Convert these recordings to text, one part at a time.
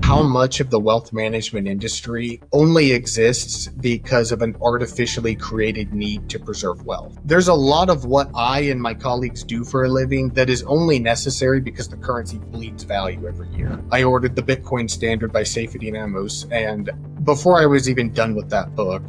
how much of the wealth management industry only exists because of an artificially created need to preserve wealth. There's a lot of what I and my colleagues do for a living that is only necessary because the currency bleeds value every year. I ordered the Bitcoin Standard by Seyfried Amos, and before I was even done with that book,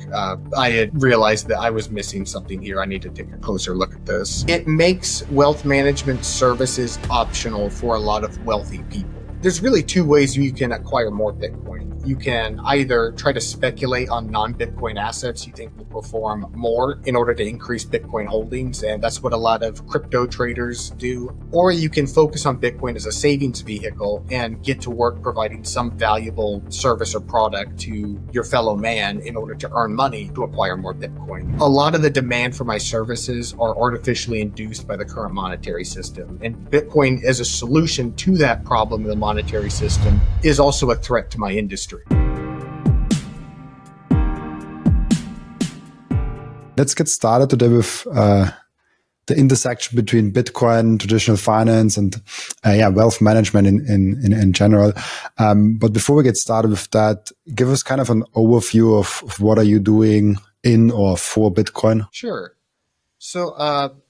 I had realized that I was missing something here. I need to take a closer look at this. It makes wealth management services optional for a lot of wealthy people. There's really two ways you can acquire more Bitcoin. You can either try to speculate on non-Bitcoin assets you think will perform more in order to increase Bitcoin holdings, and that's what a lot of crypto traders do. Or you can focus on Bitcoin as a savings vehicle and get to work providing some valuable service or product to your fellow man in order to earn money to acquire more Bitcoin. A lot of the demand for my services are artificially induced by the current monetary system, and Bitcoin as a solution to that problem of the monetary system is also a threat to my industry. Let's get started today with the intersection between Bitcoin, traditional finance, and wealth management in general. But before we get started with that, give us kind of an overview of what are you doing in or for Bitcoin? Sure. So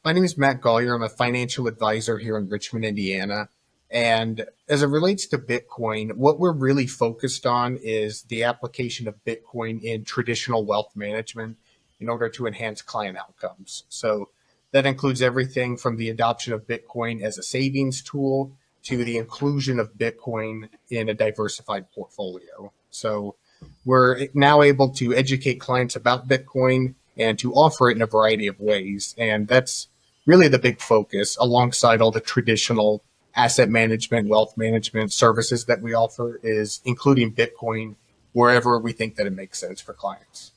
my name is Matt Golliher. I'm a financial advisor here in Richmond, Indiana. And as it relates to Bitcoin, what we're really focused on is the application of Bitcoin in traditional wealth management in order to enhance client outcomes. So that includes everything from the adoption of Bitcoin as a savings tool to the inclusion of Bitcoin in a diversified portfolio. So we're now able to educate clients about Bitcoin and to offer it in a variety of ways. And that's really the big focus alongside all the traditional asset management, wealth management services that we offer, is including Bitcoin wherever we think that it makes sense for clients.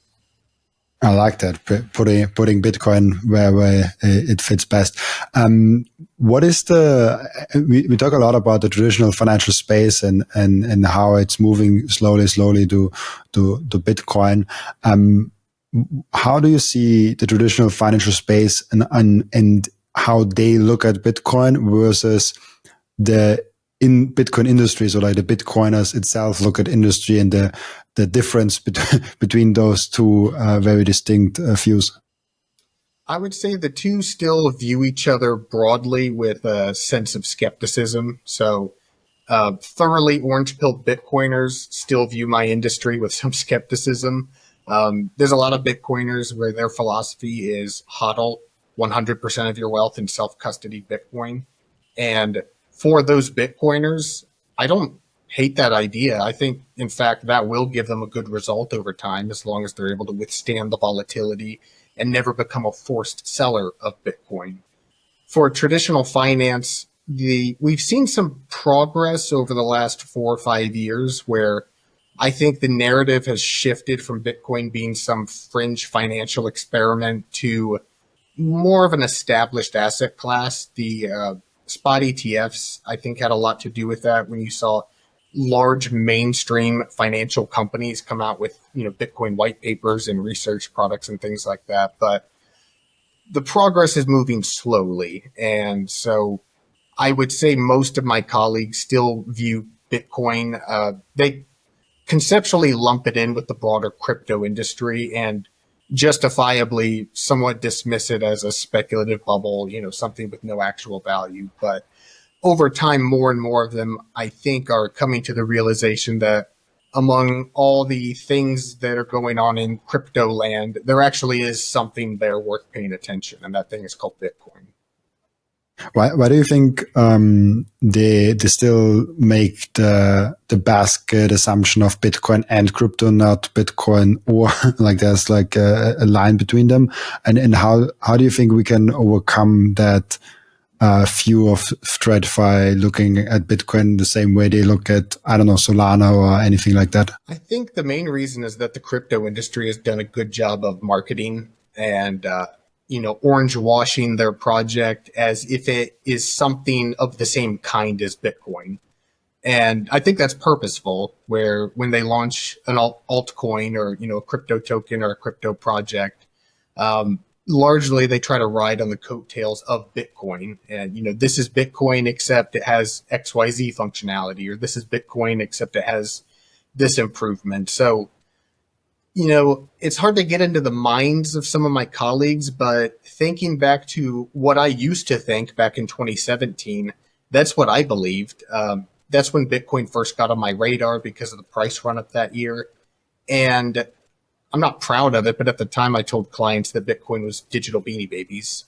I like that, putting Bitcoin where it fits best. What is we talk a lot about the traditional financial space and how it's moving slowly to Bitcoin. How do you see the traditional financial space and how they look at Bitcoin versus the in Bitcoin industry, so like the Bitcoiners itself look at industry and the difference between those two very distinct views? I would say the two still view each other broadly with a sense of skepticism. So thoroughly orange-pilled Bitcoiners still view my industry with some skepticism. There's a lot of Bitcoiners where their philosophy is HODL, 100% of your wealth in self-custody Bitcoin. And for those Bitcoiners, I don't hate that idea. I think, in fact, that will give them a good result over time as long as they're able to withstand the volatility and never become a forced seller of Bitcoin. For traditional finance, we've seen some progress over the last 4 or 5 years where I think the narrative has shifted from Bitcoin being some fringe financial experiment to more of an established asset class. The spot ETFs, I think, had a lot to do with that when you saw large mainstream financial companies come out with, Bitcoin white papers and research products and things like that. But the progress is moving slowly. And so I would say most of my colleagues still view Bitcoin, they conceptually lump it in with the broader crypto industry and justifiably somewhat dismiss it as a speculative bubble, something with no actual value. But over time, more and more of them, I think, are coming to the realization that among all the things that are going on in crypto land, there actually is something there worth paying attention, and that thing is called Bitcoin. Why do you think they still make the basket assumption of Bitcoin and crypto, not Bitcoin, or like there's like a line between them? And how do you think we can overcome that view of TradFi looking at Bitcoin the same way they look at, I don't know, Solana or anything like that? I think the main reason is that the crypto industry has done a good job of marketing and orange washing their project as if it is something of the same kind as Bitcoin. And I think that's purposeful, where when they launch an altcoin or, a crypto token or a crypto project, largely they try to ride on the coattails of Bitcoin. And, this is Bitcoin except it has XYZ functionality, or this is Bitcoin except it has this improvement. So, it's hard to get into the minds of some of my colleagues, but thinking back to what I used to think back in 2017, that's what I believed. That's when Bitcoin first got on my radar because of the price run up that year. And I'm not proud of it, but at the time I told clients that Bitcoin was digital beanie babies,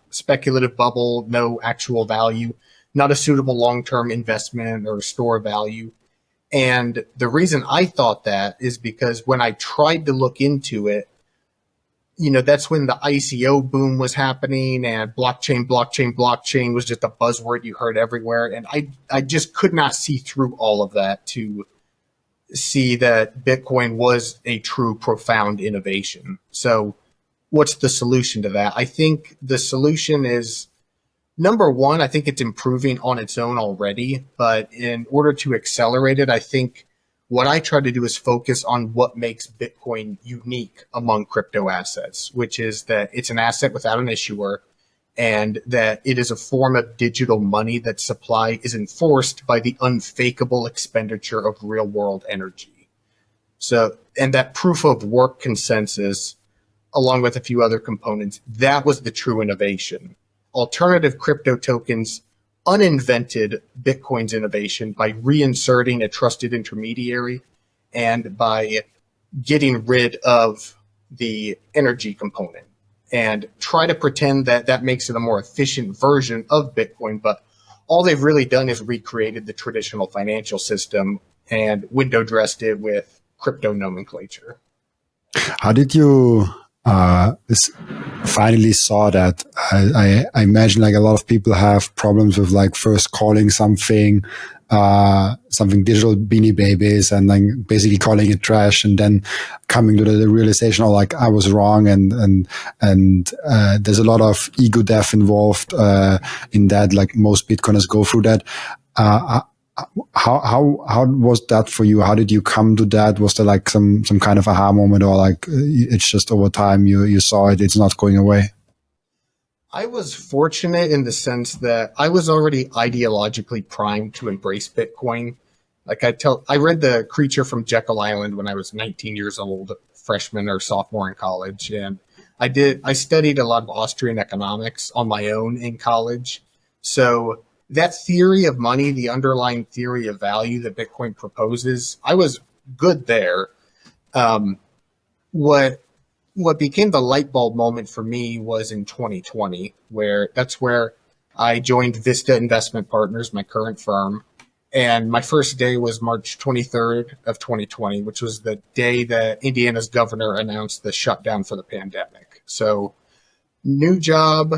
speculative bubble, no actual value, not a suitable long-term investment or store of value. And the reason I thought that is because when I tried to look into it, that's when the ICO boom was happening and blockchain was just a buzzword you heard everywhere. And I just could not see through all of that to see that Bitcoin was a true profound innovation. So what's the solution to that? I think the solution is, number one, I think it's improving on its own already, but in order to accelerate it, I think what I try to do is focus on what makes Bitcoin unique among crypto assets, which is that it's an asset without an issuer and that it is a form of digital money that supply is enforced by the unfakeable expenditure of real world energy. So, and that proof of work consensus, along with a few other components, that was the true innovation. Alternative crypto tokens uninvented Bitcoin's innovation by reinserting a trusted intermediary and by getting rid of the energy component, and try to pretend that that makes it a more efficient version of Bitcoin. But all they've really done is recreated the traditional financial system and window dressed it with crypto nomenclature. How did you finally saw that? I imagine like a lot of people have problems with like first calling something digital beanie babies and then basically calling it trash and then coming to the realization, oh, like I was wrong, and there's a lot of ego death involved in that. Like most Bitcoiners go through that. How was that for you? How did you come to that? Was there like some kind of aha moment, or like it's just over time you saw it's not going away? I was fortunate in the sense that I was already ideologically primed to embrace Bitcoin. Like I read The Creature from Jekyll Island when I was 19 years old, freshman or sophomore in college. And I studied a lot of Austrian economics on my own in college. So that theory of money, the underlying theory of value that Bitcoin proposes, I was good there. What became the light bulb moment for me was in 2020, where I joined Vista Investment Partners, my current firm. And my first day was March 23rd of 2020, which was the day that Indiana's governor announced the shutdown for the pandemic. So new job,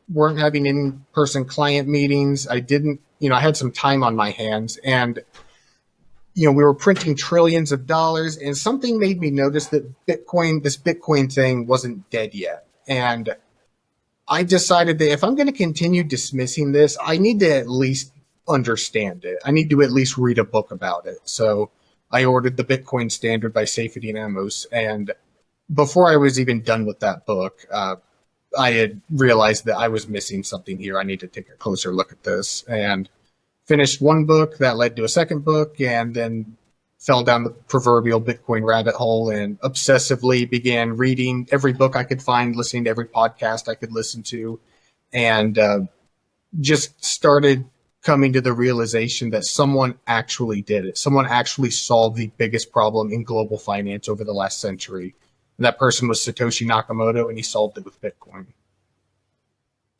weren't having in-person client meetings. I had some time on my hands, and we were printing trillions of dollars, and something made me notice that this Bitcoin thing wasn't dead yet. And I decided that if I'm going to continue dismissing this, I need to at least understand it. I need to at least read a book about it. So I ordered The Bitcoin Standard by Seyfried Amos, and before I was even done with that book, I had realized that I was missing something here. I need to take a closer look at this, and finished one book that led to a second book, and then fell down the proverbial Bitcoin rabbit hole and obsessively began reading every book I could find, listening to every podcast I could listen to, and just started coming to the realization that someone actually did it. Someone actually solved the biggest problem in global finance over the last century. And that person was Satoshi Nakamoto, and he solved it with Bitcoin.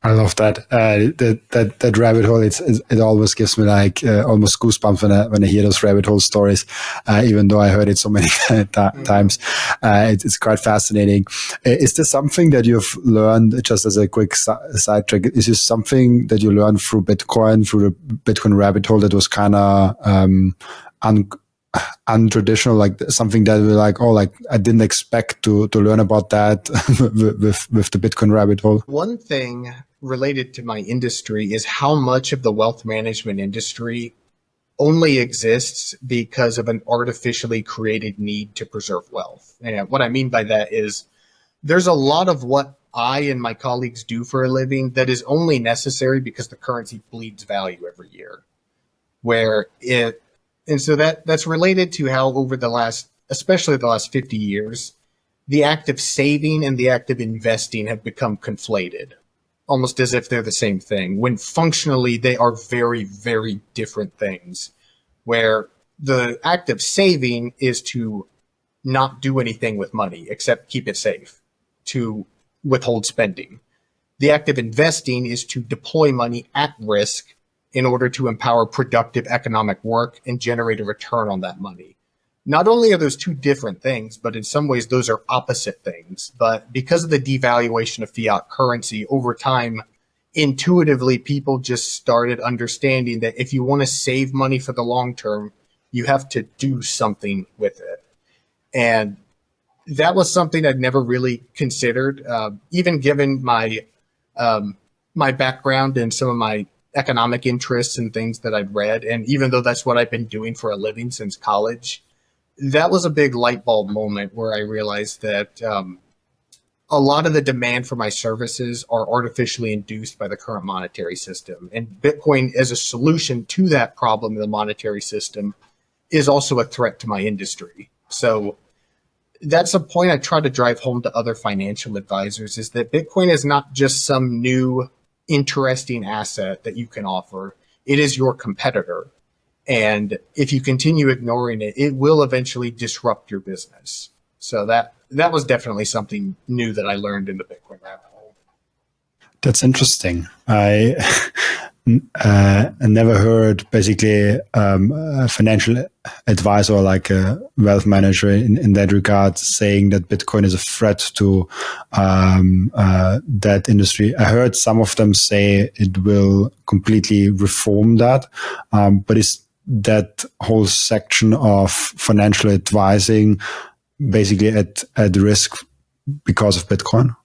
I love that. That rabbit hole. It always gives me like almost goosebumps when I hear those rabbit hole stories. Even though I heard it so many times, it's quite fascinating. Is there something that you've learned, just as a quick sidetrack? Is this something that you learned through Bitcoin, through the Bitcoin rabbit hole, that was kind of untraditional, like something that we're like, oh, like I didn't expect to learn about that with the Bitcoin rabbit hole? One thing related to my industry is how much of the wealth management industry only exists because of an artificially created need to preserve wealth. And what I mean by that is there's a lot of what I and my colleagues do for a living that is only necessary because the currency bleeds value every year. And so that's related to how over the last, especially the last 50 years, the act of saving and the act of investing have become conflated, almost as if they're the same thing, when functionally they are very, very different things. Where the act of saving is to not do anything with money except keep it safe, to withhold spending. The act of investing is to deploy money at risk in order to empower productive economic work and generate a return on that money. Not only are those two different things, but in some ways those are opposite things. But because of the devaluation of fiat currency over time, intuitively people just started understanding that if you want to save money for the long term, you have to do something with it. And that was something I'd never really considered, even given my my background and some of my economic interests and things that I'd read. And even though that's what I've been doing for a living since college, that was a big light bulb moment where I realized that a lot of the demand for my services are artificially induced by the current monetary system. And Bitcoin as a solution to that problem in the monetary system is also a threat to my industry. So that's a point I try to drive home to other financial advisors, is that Bitcoin is not just some new interesting asset that you can offer. It is your competitor. And if you continue ignoring it, it will eventually disrupt your business. So that was definitely something new that I learned in the Bitcoin rabbit hole. That's interesting. I never heard basically a financial advisor, like a wealth manager in that regard, saying that Bitcoin is a threat to that industry. I heard some of them say it will completely reform that, but is that whole section of financial advising basically at risk because of Bitcoin?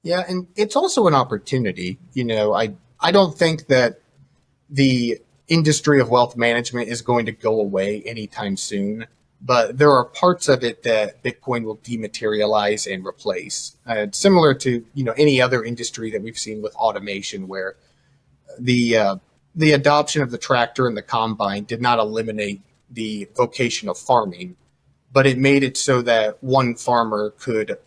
Yeah, and it's also an opportunity. I don't think that the industry of wealth management is going to go away anytime soon, but there are parts of it that Bitcoin will dematerialize and replace. Similar to any other industry that we've seen with automation, where the adoption of the tractor and the combine did not eliminate the vocation of farming, but it made it so that one farmer could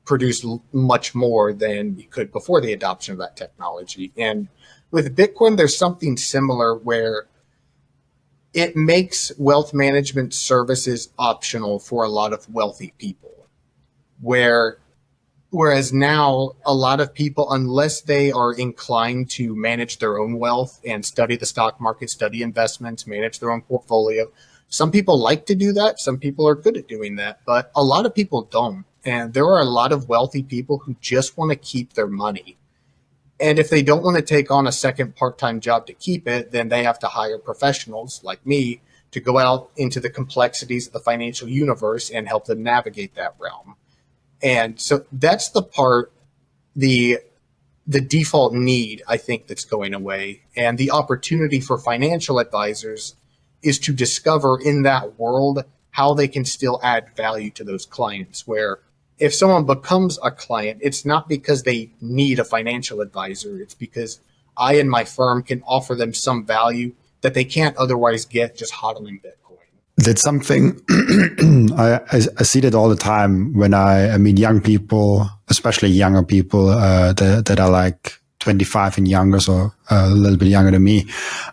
produce much more than he could before the adoption of that technology. And with Bitcoin, there's something similar where it makes wealth management services optional for a lot of wealthy people. Whereas now, a lot of people, unless they are inclined to manage their own wealth and study the stock market, study investments, manage their own portfolio, some people like to do that. Some people are good at doing that, but a lot of people don't. And there are a lot of wealthy people who just want to keep their money. And if they don't want to take on a second part-time job to keep it, then they have to hire professionals like me to go out into the complexities of the financial universe and help them navigate that realm. And so that's the part, the default need, I think, that's going away. And the opportunity for financial advisors is to discover in that world how they can still add value to those clients, where if someone becomes a client, it's not because they need a financial advisor. It's because I and my firm can offer them some value that they can't otherwise get just hodling Bitcoin. That's something I see that all the time when I meet young people, especially younger people that are like 25 and younger, so a little bit younger than me.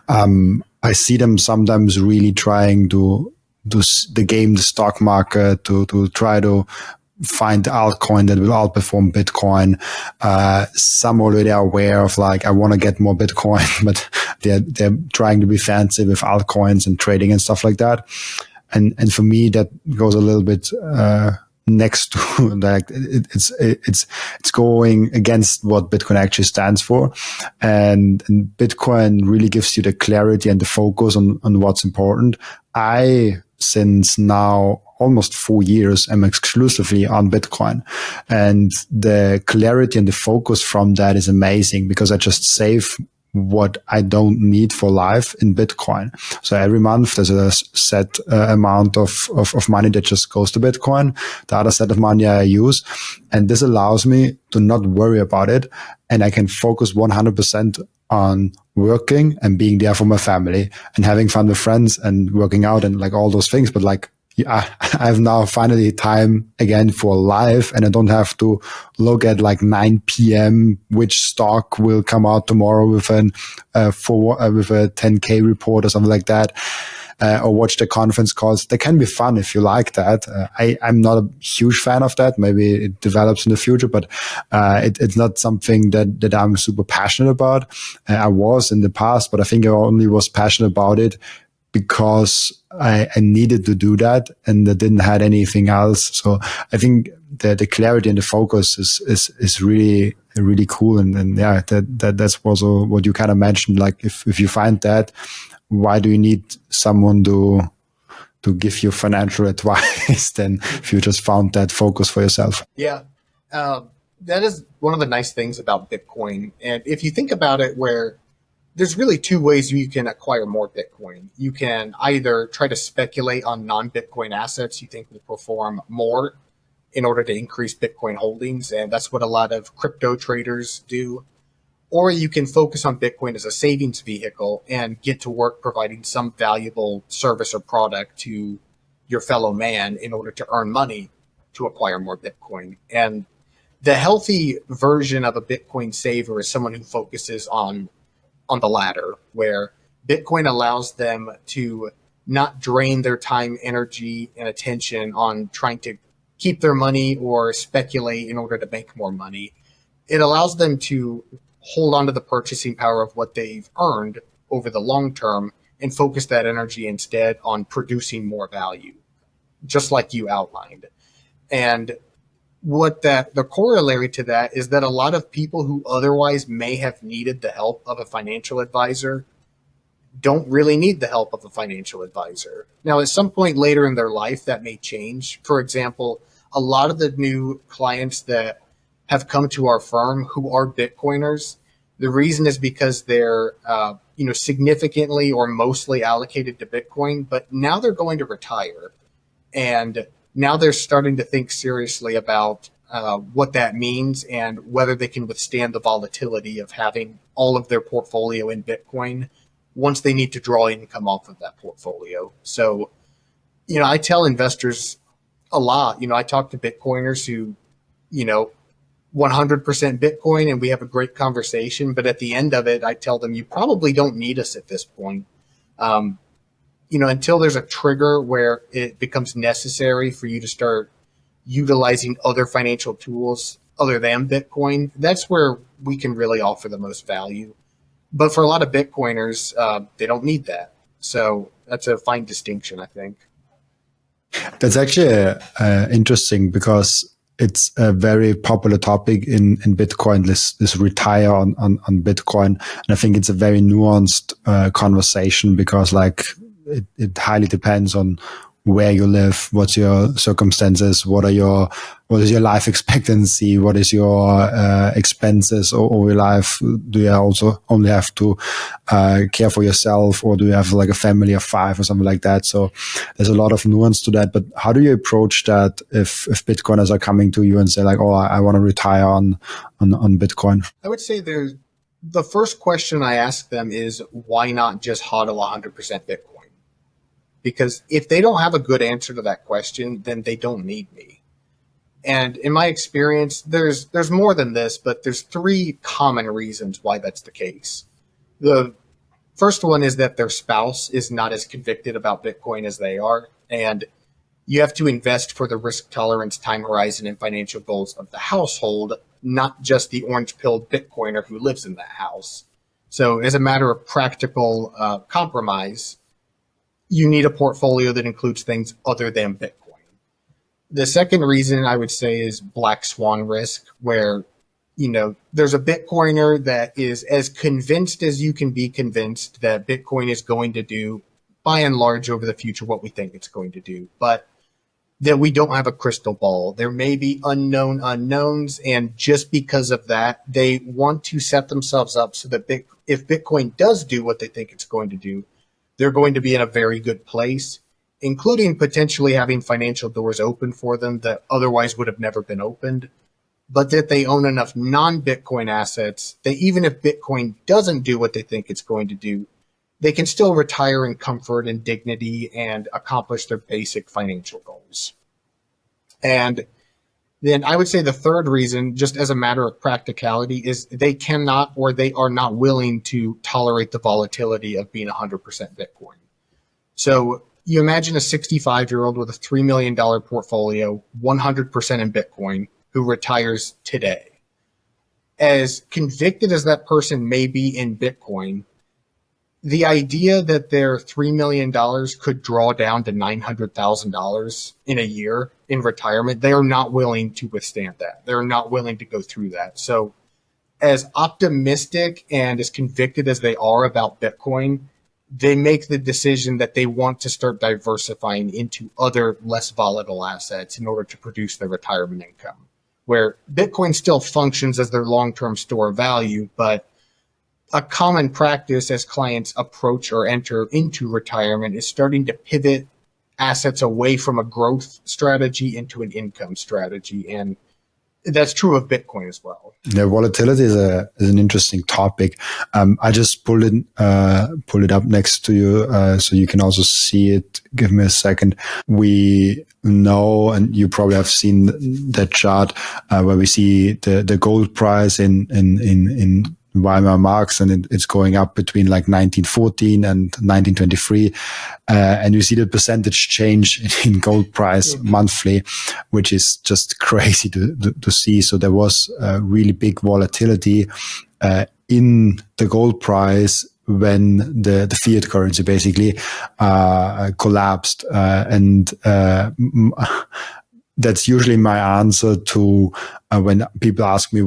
I see them sometimes really trying to do the game, the stock market, to try to find the altcoin that will outperform Bitcoin. Some already are aware of like, I want to get more Bitcoin, but they're trying to be fancy with altcoins and trading and stuff like that. And for me, that goes a little bit next to like it's going against what Bitcoin actually stands for, and Bitcoin really gives you the clarity and the focus on what's important. Since now almost 4 years, I'm exclusively on Bitcoin, and the clarity and the focus from that is amazing because I just save what I don't need for life in Bitcoin. So every month there's a set amount of money that just goes to Bitcoin. The other set of money I use. And this allows me to not worry about it. And I can focus 100% on working and being there for my family and having fun with friends and working out and like all those things. But like, yeah, I have now finally time again for life, and I don't have to look at like 9 p.m. which stock will come out tomorrow with with a 10K report or something like that, or watch the conference calls. They can be fun if you like that. I'm not a huge fan of that. Maybe it develops in the future, but it's not something that I'm super passionate about. I was in the past, but I think I only was passionate about it because I needed to do that and I didn't have anything else. So I think the clarity and the focus is really, really cool. And yeah, that's also what you kind of mentioned. Like if you find that, why do you need someone to give you financial advice then if you just found that focus for yourself? Yeah. That is one of the nice things about Bitcoin. And if you think about it, where there's really two ways you can acquire more Bitcoin. You can either try to speculate on non-Bitcoin assets you think will perform more in order to increase Bitcoin holdings, and that's what a lot of crypto traders do. Or you can focus on Bitcoin as a savings vehicle and get to work providing some valuable service or product to your fellow man in order to earn money to acquire more Bitcoin. And the healthy version of a Bitcoin saver is someone who focuses on the latter, where Bitcoin allows them to not drain their time, energy, and attention on trying to keep their money or speculate in order to make more money. It allows them to hold on to the purchasing power of what they've earned over the long term and focus that energy instead on producing more value, just like you outlined. And the corollary to that is that a lot of people who otherwise may have needed the help of a financial advisor don't really need the help of a financial advisor. Now, at some point later in their life, that may change. For example, a lot of the new clients that have come to our firm who are Bitcoiners, the reason is because they're significantly or mostly allocated to Bitcoin, but now they're going to retire. And now they're starting to think seriously about what that means and whether they can withstand the volatility of having all of their portfolio in Bitcoin once they need to draw income off of that portfolio. So, I tell investors a lot, I talk to Bitcoiners who, 100% Bitcoin, and we have a great conversation. But at the end of it, I tell them, you probably don't need us at this point. Until there's a trigger where it becomes necessary for you to start utilizing other financial tools other than Bitcoin, that's where we can really offer the most value. But for a lot of Bitcoiners, they don't need that. So that's a fine distinction, I think. That's actually interesting because it's a very popular topic in Bitcoin, this retire on Bitcoin. And I think it's a very nuanced conversation because like it highly depends on where you live, what's your circumstances, what is your life expectancy, what is your expenses over your life. Do you also only have to care for yourself, or do you have like a family of 5 or something like that? So there's a lot of nuance to that. But how do you approach that if Bitcoiners are coming to you and say like, oh, I want to retire on Bitcoin? I would say the first question I ask them is, why not just hodl 100% Bitcoin? Because if they don't have a good answer to that question, then they don't need me. And in my experience, there's more than this, but there's 3 common reasons why that's the case. The first one is that their spouse is not as convicted about Bitcoin as they are, and you have to invest for the risk tolerance, time horizon, and financial goals of the household, not just the orange-pilled Bitcoiner who lives in that house. So as a matter of practical compromise, you need a portfolio that includes things other than Bitcoin. The second reason I would say is black swan risk, where, there's a Bitcoiner that is as convinced as you can be convinced that Bitcoin is going to do, by and large, over the future, what we think it's going to do. But that we don't have a crystal ball. There may be unknown unknowns, and just because of that, they want to set themselves up so that if Bitcoin does do what they think it's going to do, they're going to be in a very good place, including potentially having financial doors open for them that otherwise would have never been opened, but that they own enough non-Bitcoin assets that even if Bitcoin doesn't do what they think it's going to do, they can still retire in comfort and dignity and accomplish their basic financial goals. And then I would say the third reason, just as a matter of practicality, is they cannot or they are not willing to tolerate the volatility of being 100% Bitcoin. So you imagine a 65-year-old with a $3 million portfolio, 100% in Bitcoin, who retires today. As convicted as that person may be in Bitcoin, the idea that their $3 million could draw down to $900,000 in a year in retirement, they are not willing to withstand that. They're not willing to go through that. So as optimistic and as convicted as they are about Bitcoin, they make the decision that they want to start diversifying into other less volatile assets in order to produce their retirement income, where Bitcoin still functions as their long-term store of value, but a common practice as clients approach or enter into retirement is starting to pivot assets away from a growth strategy into an income strategy. And that's true of Bitcoin as well. The volatility is an interesting topic. I just pulled it up next to you so you can also see it. Give me a second. We know, and you probably have seen that chart where we see the gold price in Weimar Marx, and it's going up between like 1914 and 1923. And you see the percentage change in gold price monthly, which is just crazy to see. So there was really big volatility in the gold price when the fiat currency basically collapsed. And that's usually my answer to when people ask me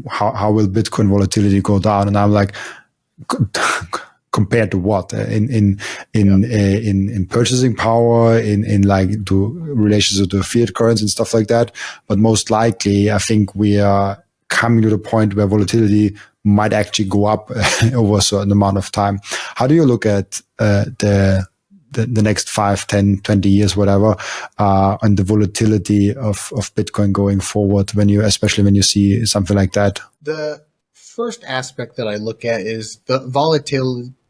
how will Bitcoin volatility go down, and I'm like, compared to what? In purchasing power, in like to relations to the fiat currency and stuff like that. But most likely, I think we are coming to the point where volatility might actually go up over a certain amount of time. How do you look at the next 5, 10, 20 years, whatever, and the volatility of Bitcoin going forward especially when you see something like that? The first aspect that I look at is the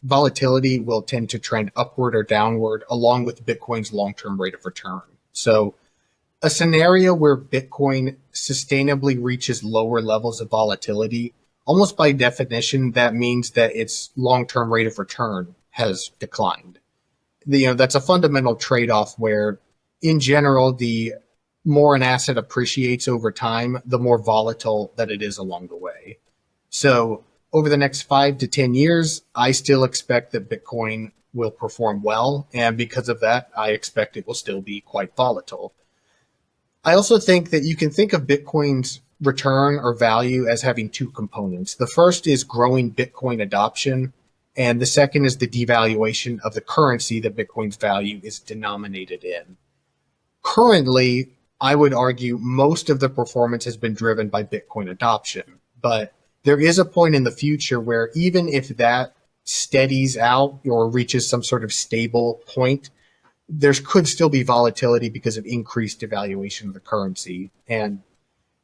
volatility will tend to trend upward or downward along with Bitcoin's long-term rate of return. So a scenario where Bitcoin sustainably reaches lower levels of volatility, almost by definition, that means that its long-term rate of return has declined. That's a fundamental trade-off where, in general, the more an asset appreciates over time, the more volatile that it is along the way. So over the next 5 to 10 years, I still expect that Bitcoin will perform well. And because of that, I expect it will still be quite volatile. I also think that you can think of Bitcoin's return or value as having two components. The first is growing Bitcoin adoption, and the second is the devaluation of the currency that Bitcoin's value is denominated in. Currently, I would argue most of the performance has been driven by Bitcoin adoption, but there is a point in the future where even if that steadies out or reaches some sort of stable point, there could still be volatility because of increased devaluation of the currency. And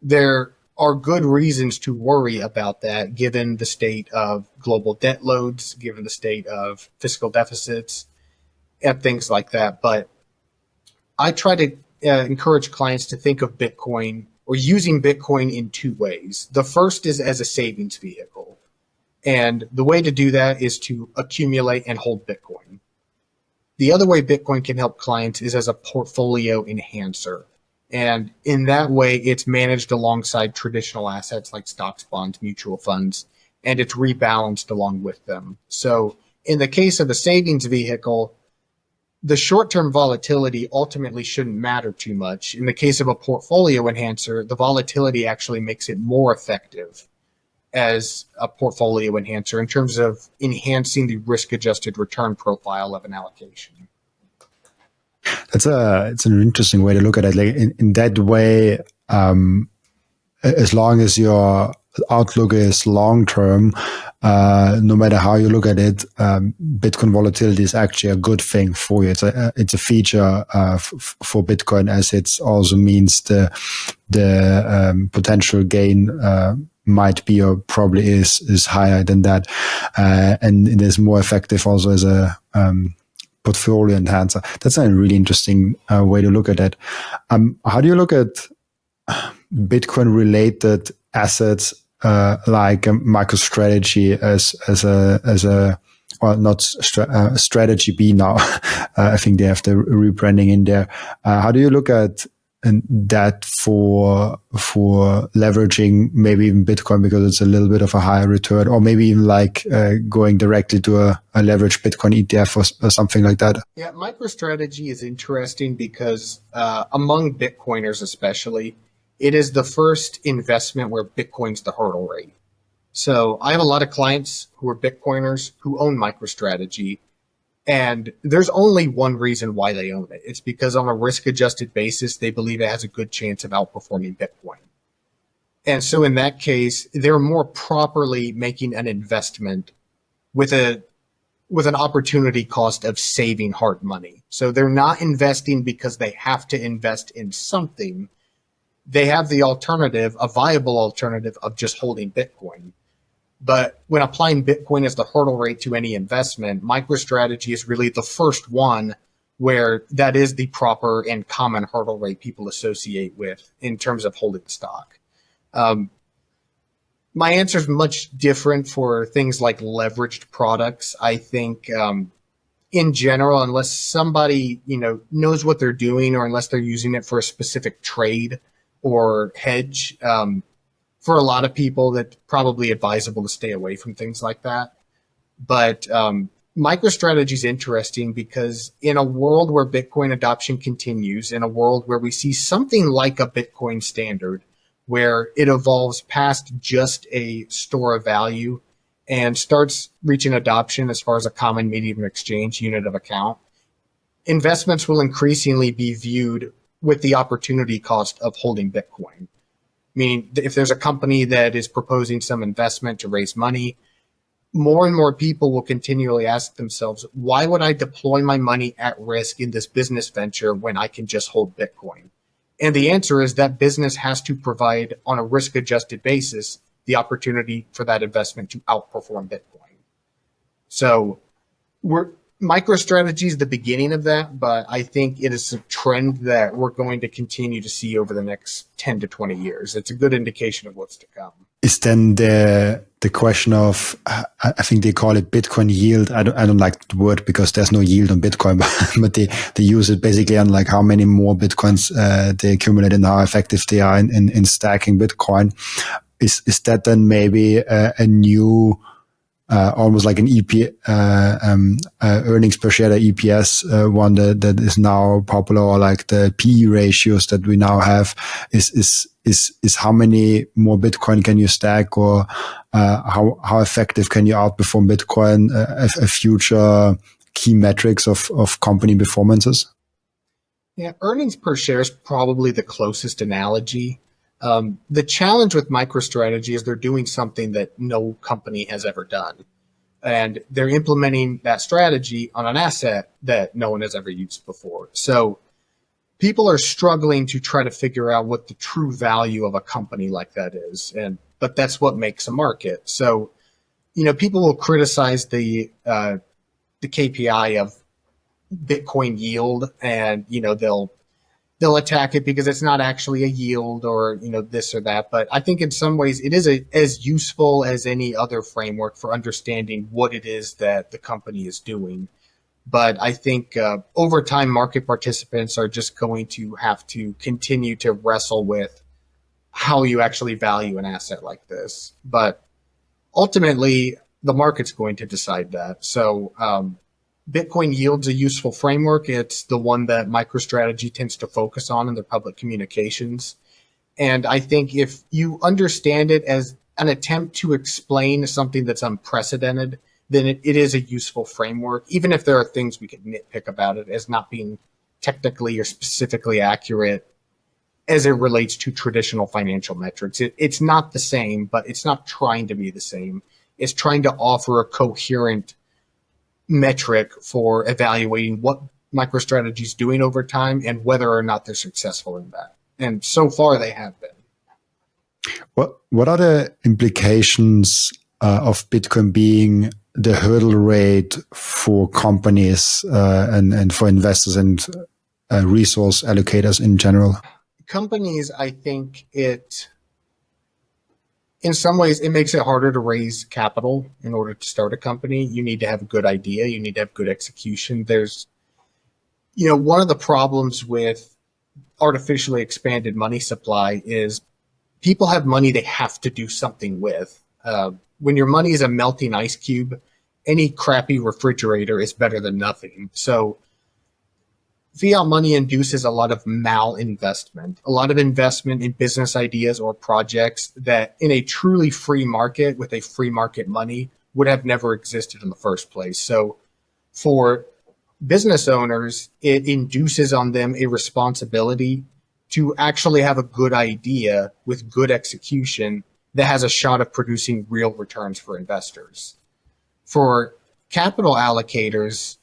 there are good reasons to worry about that, given the state of global debt loads, given the state of fiscal deficits, and things like that. But I try to encourage clients to think of Bitcoin or using Bitcoin in two ways. The first is as a savings vehicle. And the way to do that is to accumulate and hold Bitcoin. The other way Bitcoin can help clients is as a portfolio enhancer. And in that way, it's managed alongside traditional assets like stocks, bonds, mutual funds, and it's rebalanced along with them. So in the case of a savings vehicle, the short-term volatility ultimately shouldn't matter too much. In the case of a portfolio enhancer, the volatility actually makes it more effective as a portfolio enhancer in terms of enhancing the risk-adjusted return profile of an allocation. It's an interesting way to look at it. Like in that way, as long as your outlook is long term, no matter how you look at it, Bitcoin volatility is actually a good thing for you. It's a feature for Bitcoin, as it also means the potential gain might be or probably is higher than that, and it is more effective also as a portfolio enhancer. That's a really interesting way to look at it. How do you look at Bitcoin related assets like MicroStrategy as a well, not Strategy B now. I think they have the rebranding in there. How do you look at that for leveraging maybe even Bitcoin because it's a little bit of a higher return, or maybe even like going directly to a leveraged Bitcoin ETF or something like that? Yeah, MicroStrategy is interesting because among Bitcoiners especially, it is the first investment where Bitcoin's the hurdle rate. So I have a lot of clients who are Bitcoiners who own MicroStrategy, and there's only one reason why they own it. It's because on a risk-adjusted basis, they believe it has a good chance of outperforming Bitcoin. And so in that case, they're more properly making an investment with an opportunity cost of saving hard money. So they're not investing because they have to invest in something. They have the alternative, a viable alternative of just holding Bitcoin. But when applying Bitcoin as the hurdle rate to any investment, MicroStrategy is really the first one where that is the proper and common hurdle rate people associate with in terms of holding stock. My answer is much different for things like leveraged products. I think in general, unless somebody knows what they're doing, or unless they're using it for a specific trade or hedge, for a lot of people, that's probably advisable to stay away from things like that. But MicroStrategy is interesting because in a world where Bitcoin adoption continues, in a world where we see something like a Bitcoin standard, where it evolves past just a store of value and starts reaching adoption as far as a common medium of exchange unit of account, investments will increasingly be viewed with the opportunity cost of holding Bitcoin. Meaning, if there's a company that is proposing some investment to raise money, more and more people will continually ask themselves, why would I deploy my money at risk in this business venture when I can just hold Bitcoin? And the answer is that business has to provide, on a risk-adjusted basis, the opportunity for that investment to outperform Bitcoin. So MicroStrategy is the beginning of that, but I think it is a trend that we're going to continue to see over the next 10 to 20 years. It's a good indication of what's to come. Is then the question of, I think they call it Bitcoin yield. I don't like the word because there's no yield on Bitcoin, but they use it basically on like how many more Bitcoins they accumulate and how effective they are in stacking Bitcoin. Is that then maybe a new almost like an earnings per share, the EPS one that is now popular, or like the PE ratios that we now have, is how many more Bitcoin can you stack, or how effective can you outperform Bitcoin, a future key metrics of company performances? Yeah, earnings per share is probably the closest analogy. The challenge with MicroStrategy is they're doing something that no company has ever done. And they're implementing that strategy on an asset that no one has ever used before. So people are struggling to try to figure out what the true value of a company like that is. But that's what makes a market. So, people will criticize the KPI of Bitcoin yield, and, they'll attack it because it's not actually a yield, or this or that. But I think in some ways it is as useful as any other framework for understanding what it is that the company is doing. But I think over time, market participants are just going to have to continue to wrestle with how you actually value an asset like this. But ultimately, the market's going to decide that. So Bitcoin yield's a useful framework. It's the one that MicroStrategy tends to focus on in their public communications. And I think if you understand it as an attempt to explain something that's unprecedented, then it is a useful framework, even if there are things we could nitpick about it as not being technically or specifically accurate as it relates to traditional financial metrics. It's not the same, but it's not trying to be the same. It's trying to offer a coherent metric for evaluating what MicroStrategy is doing over time and whether or not they're successful in that. And so far, they have been. What are the implications of Bitcoin being the hurdle rate for companies and for investors and resource allocators in general? Companies, I think in some ways, it makes it harder to raise capital in order to start a company. You need to have a good idea. You need to have good execution. There's, one of the problems with artificially expanded money supply is people have money they have to do something with. When your money is a melting ice cube, any crappy refrigerator is better than nothing. So fiat money induces a lot of malinvestment, a lot of investment in business ideas or projects that in a truly free market with a free market money would have never existed in the first place. So for business owners, it induces on them a responsibility to actually have a good idea with good execution that has a shot of producing real returns for investors. For capital allocators,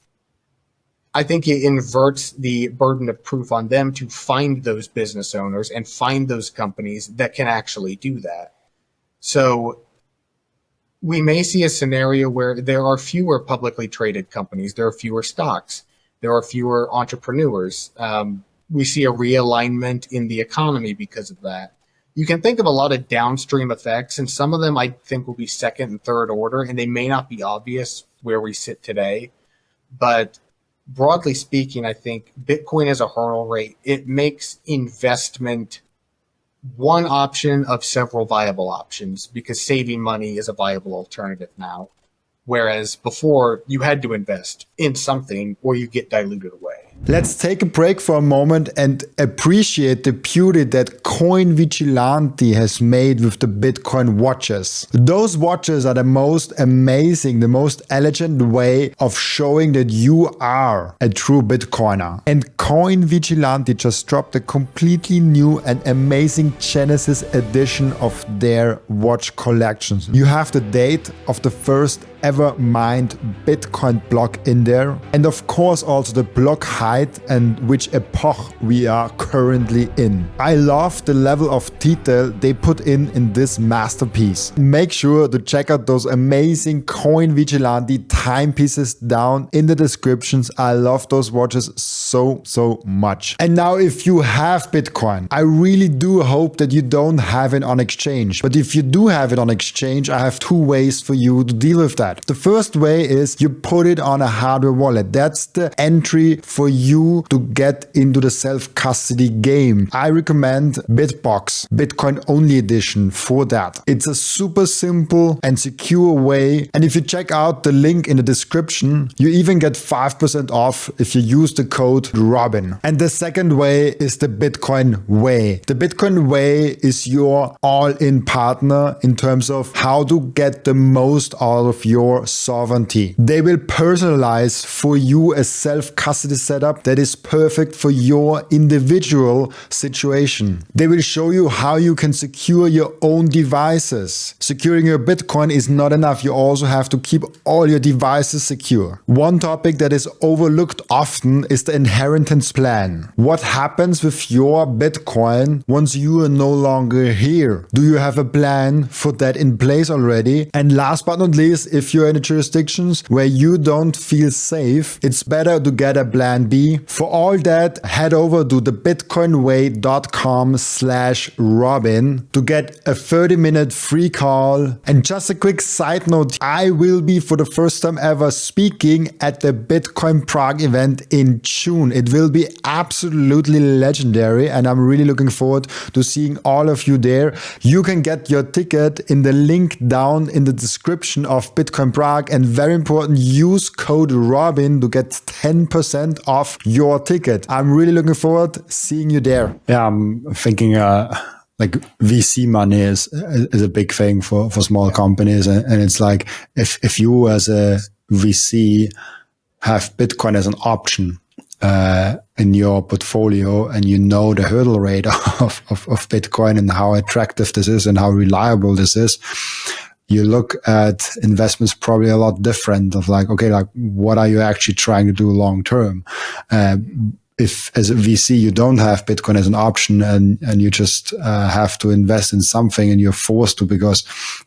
I think it inverts the burden of proof on them to find those business owners and find those companies that can actually do that. So we may see a scenario where there are fewer publicly traded companies, there are fewer stocks, there are fewer entrepreneurs. We see a realignment in the economy because of that. You can think of a lot of downstream effects, and some of them I think will be second and third order, and they may not be obvious where we sit today. But broadly speaking, I think Bitcoin as a hurdle rate, it makes investment one option of several viable options because saving money is a viable alternative now. Whereas before, you had to invest in something or you get diluted away. Let's take a break for a moment and appreciate the beauty that Coin Vigilante has made with the Bitcoin watches. Those watches are the most amazing, the most elegant way of showing that you are a true Bitcoiner. And Coin Vigilante just dropped a completely new and amazing Genesis edition of their watch collections. You have the date of the first ever mined Bitcoin block in there, and of course also the block height and which epoch we are currently in. I love the level of detail they put in this masterpiece. Make sure to check out those amazing Coin Vigilante timepieces down in the descriptions. I love those watches so much. And now if you have Bitcoin, I really do hope that you don't have it on exchange. But if you do have it on exchange, I have two ways for you to deal with that. The first way is you put it on a hardware wallet. That's the entry for you to get into the self-custody game. I recommend BitBox, Bitcoin only edition for that. It's a super simple and secure way. And if you check out the link in the description, you even get 5% off if you use the code Robin. And the second way is the Bitcoin Way. The Bitcoin Way is your all-in partner in terms of how to get the most out of your sovereignty. They will personalize for you a self-custody setup that is perfect for your individual situation. They will show you how you can secure your own devices. Securing your Bitcoin is not enough. You also have to keep all your devices secure. One topic that is overlooked often is the inheritance plan. What happens with your Bitcoin once you are no longer here? Do you have a plan for that in place already? And last but not least, if you're in the jurisdictions where you don't feel safe, it's better to get a plan B. For all that, head over to thebitcoinway.com/Robin to get a 30-minute free call. And just a quick side note, I will be for the first time ever speaking at the Bitcoin Prague event in June. It will be absolutely legendary and I'm really looking forward to seeing all of you there. You can get your ticket in the link down in the description of Bitcoin Prague, and very important, use code Robin to get 10% off your ticket. I'm really looking forward seeing you there. Yeah, I'm thinking like VC money is a big thing for small companies, and it's like if you as a VC have Bitcoin as an option, in your portfolio and you know the hurdle rate of Bitcoin and how attractive this is and how reliable this is, you look at investments probably a lot different of like, okay, like what are you actually trying to do long term? If as a VC, you don't have Bitcoin as an option and you just have to invest in something and you're forced to because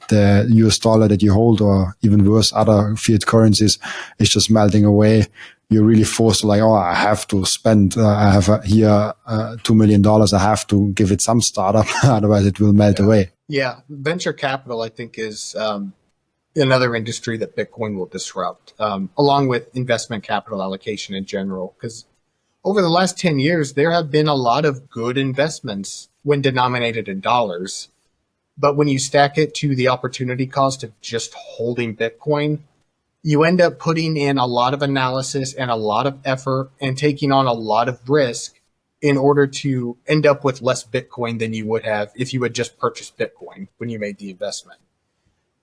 the US dollar that you hold or even worse, other fiat currencies is just melting away. You're really forced to like, oh, I have to spend, I have here $2 million. I have to give it some startup. Otherwise it will melt away. Yeah. Venture capital, I think, is another industry that Bitcoin will disrupt, along with investment capital allocation in general. Because over the last 10 years, there have been a lot of good investments when denominated in dollars. But when you stack it to the opportunity cost of just holding Bitcoin, you end up putting in a lot of analysis and a lot of effort and taking on a lot of risk in order to end up with less Bitcoin than you would have if you had just purchased Bitcoin when you made the investment.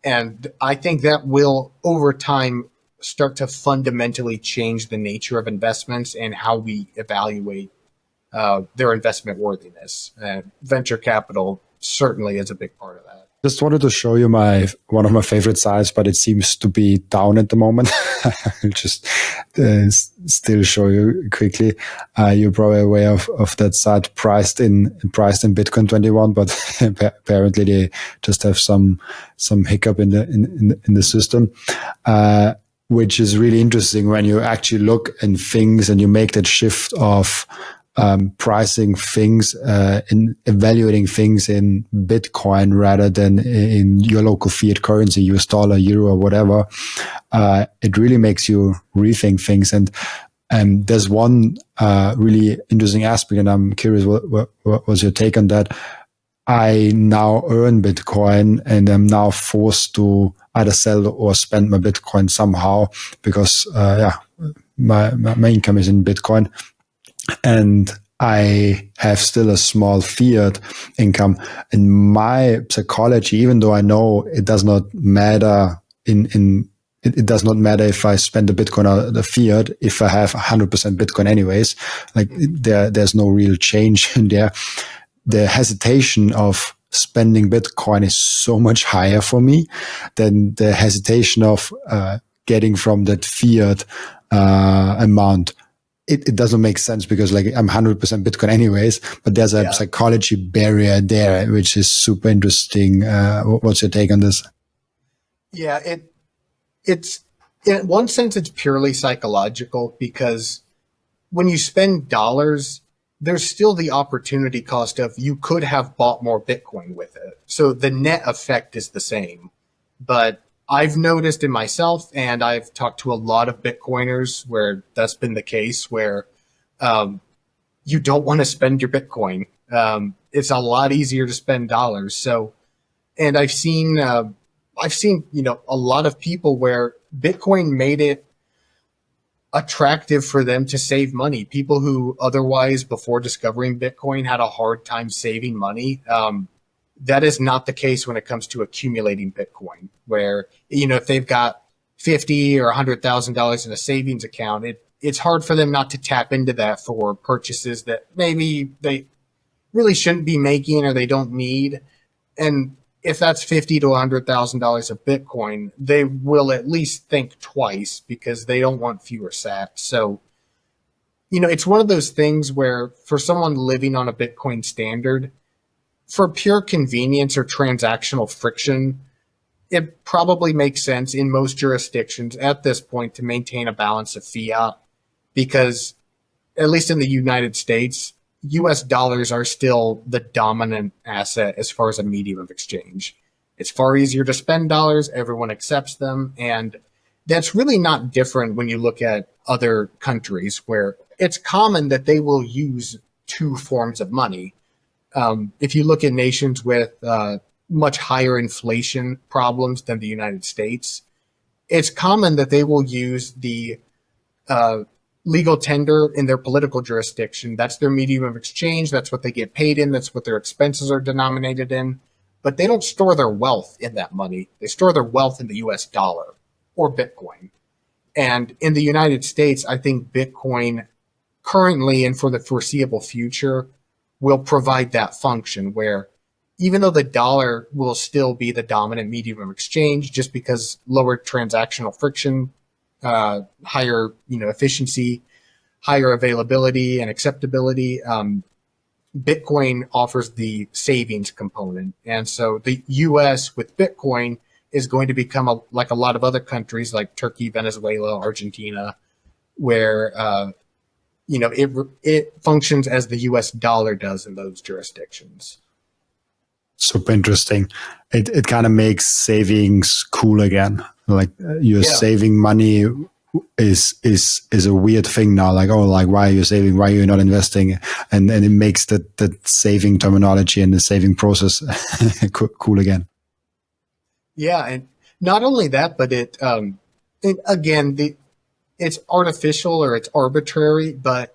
And I think that will, over time, start to fundamentally change the nature of investments and how we evaluate their investment worthiness. Venture capital certainly is a big part of that. Just wanted to show you one of my favorite sites, but it seems to be down at the moment. I'll just still show you quickly. You're probably aware of that site priced in Bitcoin 21, but apparently they just have some hiccup in the system. Which is really interesting when you actually look in things and you make that shift of pricing things, in evaluating things in Bitcoin rather than in your local fiat currency, US dollar, euro, or whatever. It really makes you rethink things. And there's one really interesting aspect, and I'm curious what was your take on that. I now earn Bitcoin and I'm now forced to either sell or spend my Bitcoin somehow because, my income is in Bitcoin and I have still a small fiat income. In my psychology, even though I know it does not matter it does not matter if I spend the Bitcoin or the fiat, if I have 100% Bitcoin anyways, like there's no real change in there. The hesitation of spending Bitcoin is so much higher for me than the hesitation of getting from that fiat amount. It doesn't make sense because like I'm 100% Bitcoin anyways, but there's a psychology barrier there, which is super interesting. What's your take on this? Yeah, it's in one sense, it's purely psychological because when you spend dollars, there's still the opportunity cost of you could have bought more Bitcoin with it. So the net effect is the same. But I've noticed in myself, and I've talked to a lot of Bitcoiners where that's been the case, where you don't want to spend your Bitcoin. It's a lot easier to spend dollars. So, and I've seen, a lot of people where Bitcoin made it attractive for them to save money. People who otherwise, before discovering Bitcoin, had a hard time saving money. That is not the case when it comes to accumulating Bitcoin, where, if they've got $50,000 or $100,000 in a savings account, it's hard for them not to tap into that for purchases that maybe they really shouldn't be making or they don't need. And if that's $50,000 to $100,000 of Bitcoin, they will at least think twice because they don't want fewer sats. So, it's one of those things where for someone living on a Bitcoin standard, for pure convenience or transactional friction, it probably makes sense in most jurisdictions at this point to maintain a balance of fiat because, at least in the United States, US dollars are still the dominant asset as far as a medium of exchange. It's far easier to spend dollars. Everyone accepts them. And that's really not different when you look at other countries where it's common that they will use two forms of money. If you look at nations with much higher inflation problems than the United States, it's common that they will use the legal tender in their political jurisdiction. That's their medium of exchange. That's what they get paid in. That's what their expenses are denominated in. But they don't store their wealth in that money. They store their wealth in the US dollar or Bitcoin. And in the United States, I think Bitcoin currently and for the foreseeable future will provide that function where even though the dollar will still be the dominant medium of exchange just because lower transactional friction, higher efficiency, higher availability and acceptability, Bitcoin offers the savings component. And so the US with Bitcoin is going to become like a lot of other countries like Turkey, Venezuela, Argentina, where it functions as the US dollar does in those jurisdictions. Super interesting. It kind of makes savings cool again. Like you're saving money is a weird thing now. Like, oh, like why are you saving? Why are you not investing? And it makes that saving terminology and the saving process cool again. Yeah, and not only that, but it's artificial or it's arbitrary, but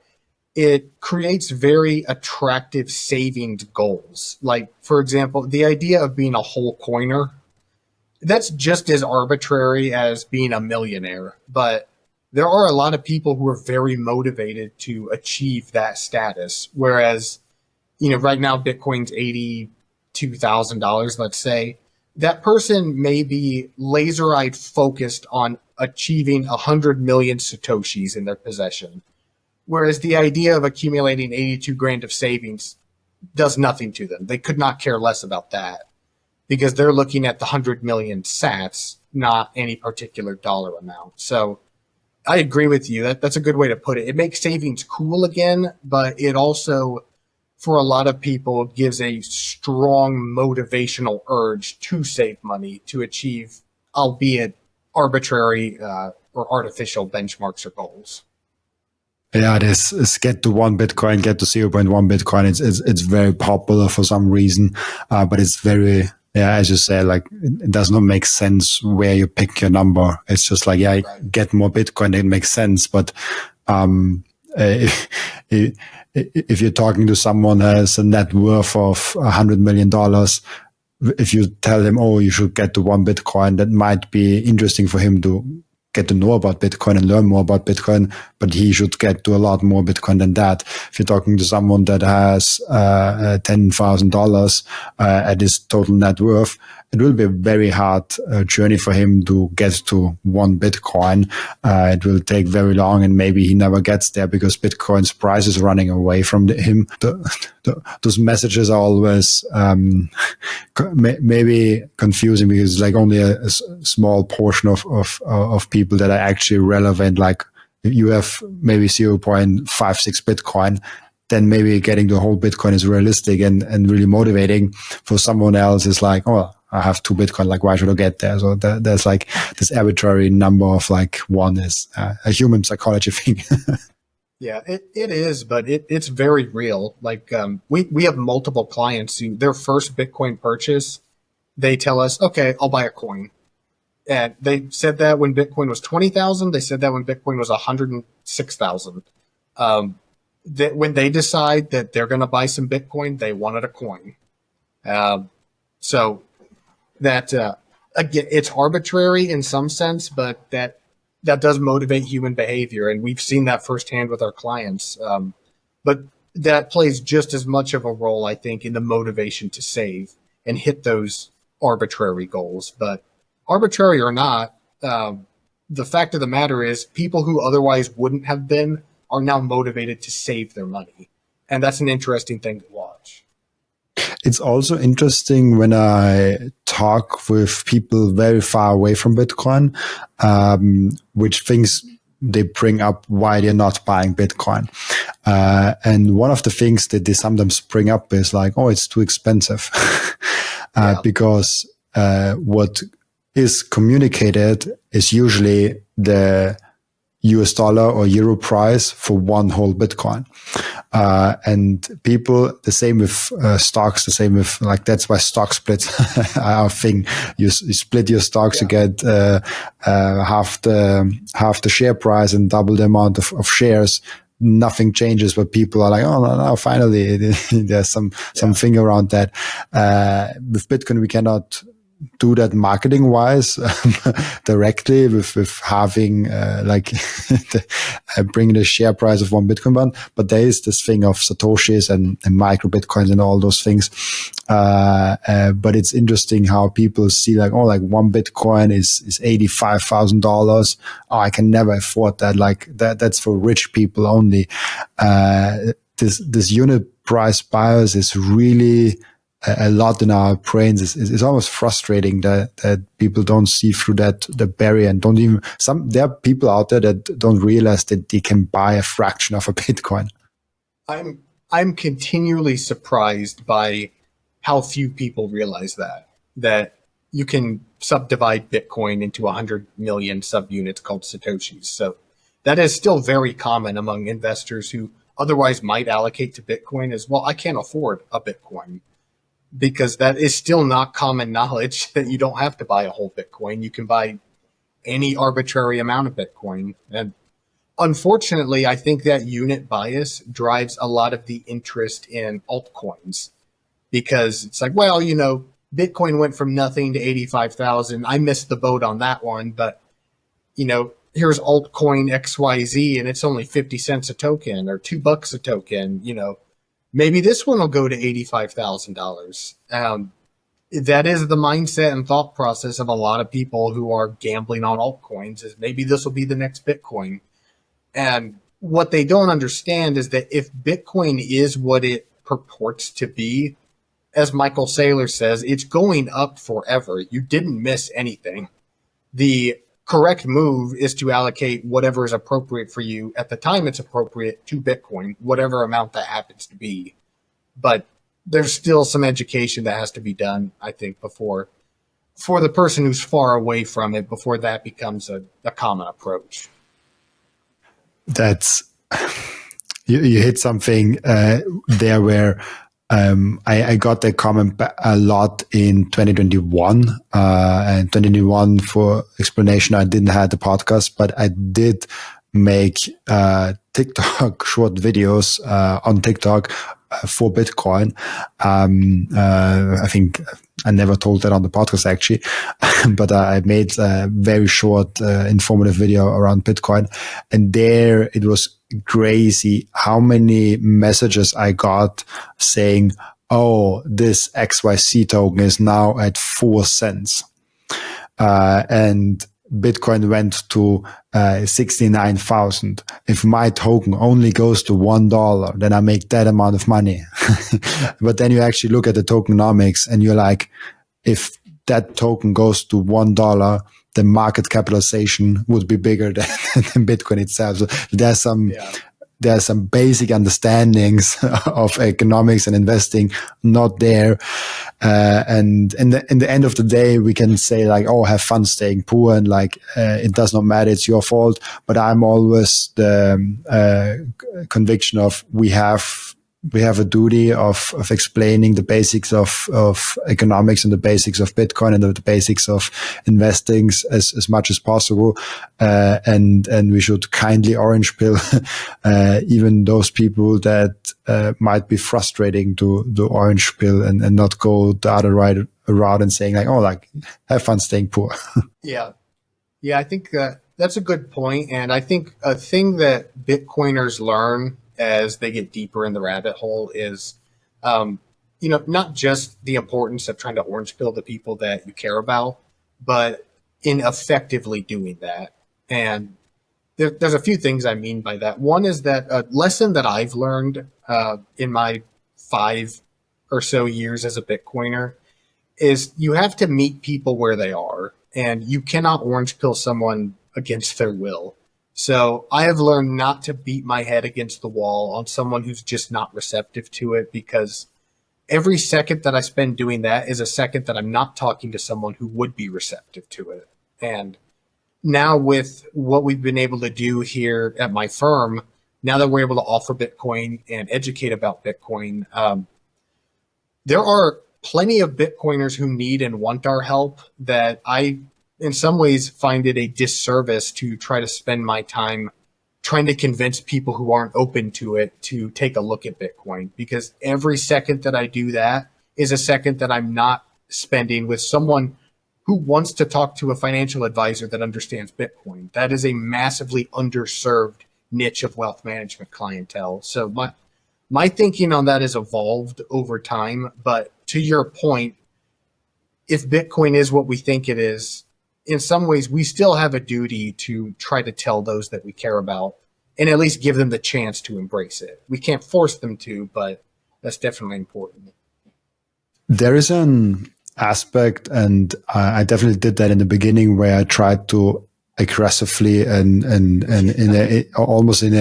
it creates very attractive savings goals. Like, for example, the idea of being a whole coiner, that's just as arbitrary as being a millionaire. But there are a lot of people who are very motivated to achieve that status. Whereas, right now Bitcoin's $82,000, let's say. That person may be laser-eyed focused on achieving 100 million Satoshis in their possession. Whereas the idea of accumulating 82 grand of savings does nothing to them. They could not care less about that because they're looking at the 100 million sats, not any particular dollar amount. So I agree with you. That's a good way to put it. It makes savings cool again, but it also, for a lot of people, gives a strong motivational urge to save money to achieve, albeit arbitrary or artificial benchmarks or goals. Yeah, this get to 1 Bitcoin, get to 0.1 Bitcoin. It's very popular for some reason, but it's very, as you say, like it does not make sense where you pick your number. It's just like, right. Get more Bitcoin, it makes sense. But if you're talking to someone who has a net worth of $100 million, if you tell him, oh, you should get to 1 Bitcoin, that might be interesting for him to get to know about Bitcoin and learn more about Bitcoin, but he should get to a lot more Bitcoin than that. If you're talking to someone that has $10,000 at his total net worth, it will be a very hard journey for him to get to 1 Bitcoin. It will take very long, and maybe he never gets there because Bitcoin's price is running away from him. Those messages are always maybe confusing because like only a small portion of people that are actually relevant. Like if you have maybe 0.56 Bitcoin, then maybe getting the whole Bitcoin is realistic and really motivating. For someone else, it's like, oh, I have 2 Bitcoin, like why should I get there? So there's like this arbitrary number of like 1 is a human psychology thing. Yeah, it is, but it's very real. Like we have multiple clients who their first Bitcoin purchase, they tell us, okay, I'll buy a coin. And they said that when Bitcoin was 20,000, they said that when Bitcoin was 106,000. That when they decide that they're going to buy some Bitcoin, they wanted a coin. So that again, it's arbitrary in some sense, but that does motivate human behavior, and we've seen that firsthand with our clients. But that plays just as much of a role, I think, in the motivation to save and hit those arbitrary goals. But arbitrary or not, the fact of the matter is people who otherwise wouldn't have been are now motivated to save their money. And that's an interesting thing to watch. It's also interesting when I talk with people very far away from Bitcoin, which things they bring up why they're not buying Bitcoin. And one of the things that they sometimes bring up is like, oh, it's too expensive. Because what is communicated is usually the US dollar or euro price for 1 whole Bitcoin. And people, the same with stocks, the same with like, that's why stock splits are a thing. You split your stocks, you get half the share price and double the amount of shares. Nothing changes, but people are like, oh, no, finally, there's some thing around that. With Bitcoin, we cannot do that marketing wise directly with having bring the share price of one Bitcoin bond. But there is this thing of Satoshis and micro Bitcoins and all those things. But it's interesting how people see like, oh, like one Bitcoin is $85,000. Oh, I can never afford that. Like that's for rich people only. This unit price bias is really a lot in our brains. It's almost frustrating that people don't see through the barrier and don't even there are people out there that don't realize that they can buy a fraction of a Bitcoin. I'm continually surprised by how few people realize that you can subdivide Bitcoin into 100 million subunits called Satoshis. So that is still very common among investors who otherwise might allocate to Bitcoin as well. I can't afford a Bitcoin, because that is still not common knowledge that you don't have to buy a whole Bitcoin. You can buy any arbitrary amount of Bitcoin. And unfortunately, I think that unit bias drives a lot of the interest in altcoins, because it's like, well, Bitcoin went from nothing to 85,000. I missed the boat on that one, but here's altcoin XYZ and it's only 50 cents a token or $2 a token, maybe this one will go to $85,000. That is the mindset and thought process of a lot of people who are gambling on altcoins, is maybe this will be the next Bitcoin. And what they don't understand is that if Bitcoin is what it purports to be, as Michael Seyr says, it's going up forever. You didn't miss anything. The correct move is to allocate whatever is appropriate for you at the time it's appropriate to Bitcoin, whatever amount that happens to be. But there's still some education that has to be done, I think, for the person who's far away from it, before that becomes a common approach. That's you hit something there where I got that comment a lot in 2021. And 2021, for explanation, I didn't have the podcast, but I did make TikTok short videos on TikTok for Bitcoin. I think I never told that on the podcast actually, but I made a very short informative video around Bitcoin, and there it was crazy how many messages I got saying, oh, this XYZ token is now at 4 cents. And Bitcoin went to 69,000. If my token only goes to $1, then I make that amount of money. But then you actually look at the tokenomics and you're like, if that token goes to $1, the market capitalization would be bigger than Bitcoin itself. So there's some basic understandings of economics and investing not there. And in the end of the day, we can say like, oh, have fun staying poor, and like, it does not matter, it's your fault. But I'm always the conviction of we have a duty of explaining the basics of economics and the basics of Bitcoin and the basics of investing as much as possible. And we should kindly orange pill, even those people that, might be frustrating to the orange pill and not go the other route and saying like, oh, like, have fun staying poor. Yeah. I think that's a good point. And I think a thing that Bitcoiners learn as they get deeper in the rabbit hole is, not just the importance of trying to orange pill the people that you care about, but in effectively doing that. And there's a few things I mean by that. One is that a lesson that I've learned in my 5 or so years as a Bitcoiner is you have to meet people where they are, and you cannot orange pill someone against their will. So I have learned not to beat my head against the wall on someone who's just not receptive to it, because every second that I spend doing that is a second that I'm not talking to someone who would be receptive to it. And now with what we've been able to do here at my firm, now that we're able to offer Bitcoin and educate about Bitcoin, there are plenty of Bitcoiners who need and want our help that I, in some ways, find it a disservice to try to spend my time trying to convince people who aren't open to it to take a look at Bitcoin, because every second that I do that is a second that I'm not spending with someone who wants to talk to a financial advisor that understands Bitcoin? That is a massively underserved niche of wealth management clientele. So my thinking on that has evolved over time. But to your point, if Bitcoin is what we think it is, in some ways, we still have a duty to try to tell those that we care about and at least give them the chance to embrace it. We can't force them to, but that's definitely important. There is an aspect, and I definitely did that in the beginning, where I tried to aggressively and in a almost in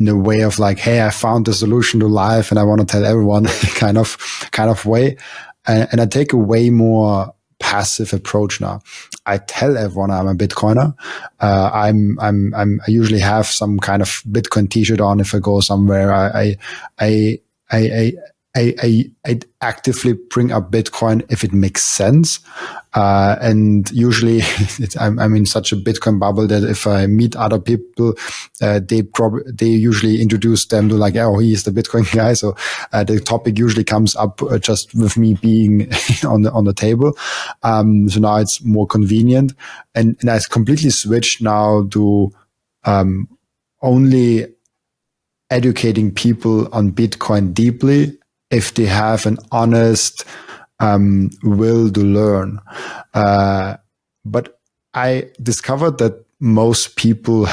a way of like, hey, I found the solution to life and I want to tell everyone kind of way. And I take a way more passive approach now. I tell everyone I'm a Bitcoiner. I usually have some kind of Bitcoin t-shirt on if I go somewhere. I actively bring up Bitcoin if it makes sense. And usually I'm in such a Bitcoin bubble that if I meet other people, they usually introduce them to like, oh, he is the Bitcoin guy. So, the topic usually comes up just with me being on the table. So now it's more convenient, and I completely switched now to, only educating people on Bitcoin deeply if they have an honest will to learn. But I discovered that most people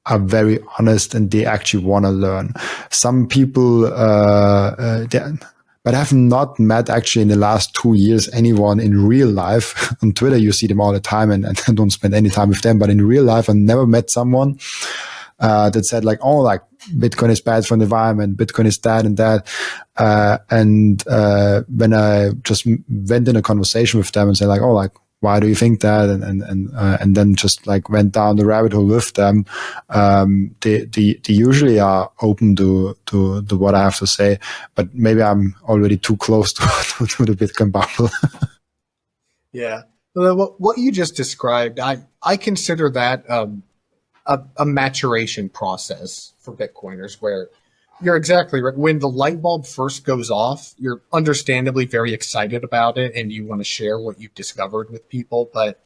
are very honest and they actually want to learn. Some people, but I have not met actually in the last 2 years anyone in real life. On Twitter, you see them all the time, and I don't spend any time with them. But in real life, I never met someone that said like, oh, like Bitcoin is bad for the environment, Bitcoin is that and that. When I just went in a conversation with them and said like, oh, like, why do you think that? And then just like went down the rabbit hole with them. They usually are open to what I have to say, but maybe I'm already too close to the Bitcoin bubble. Yeah. What you just described, I consider that a maturation process for Bitcoiners, where you're exactly right. When the light bulb first goes off, you're understandably very excited about it and you want to share what you've discovered with people. But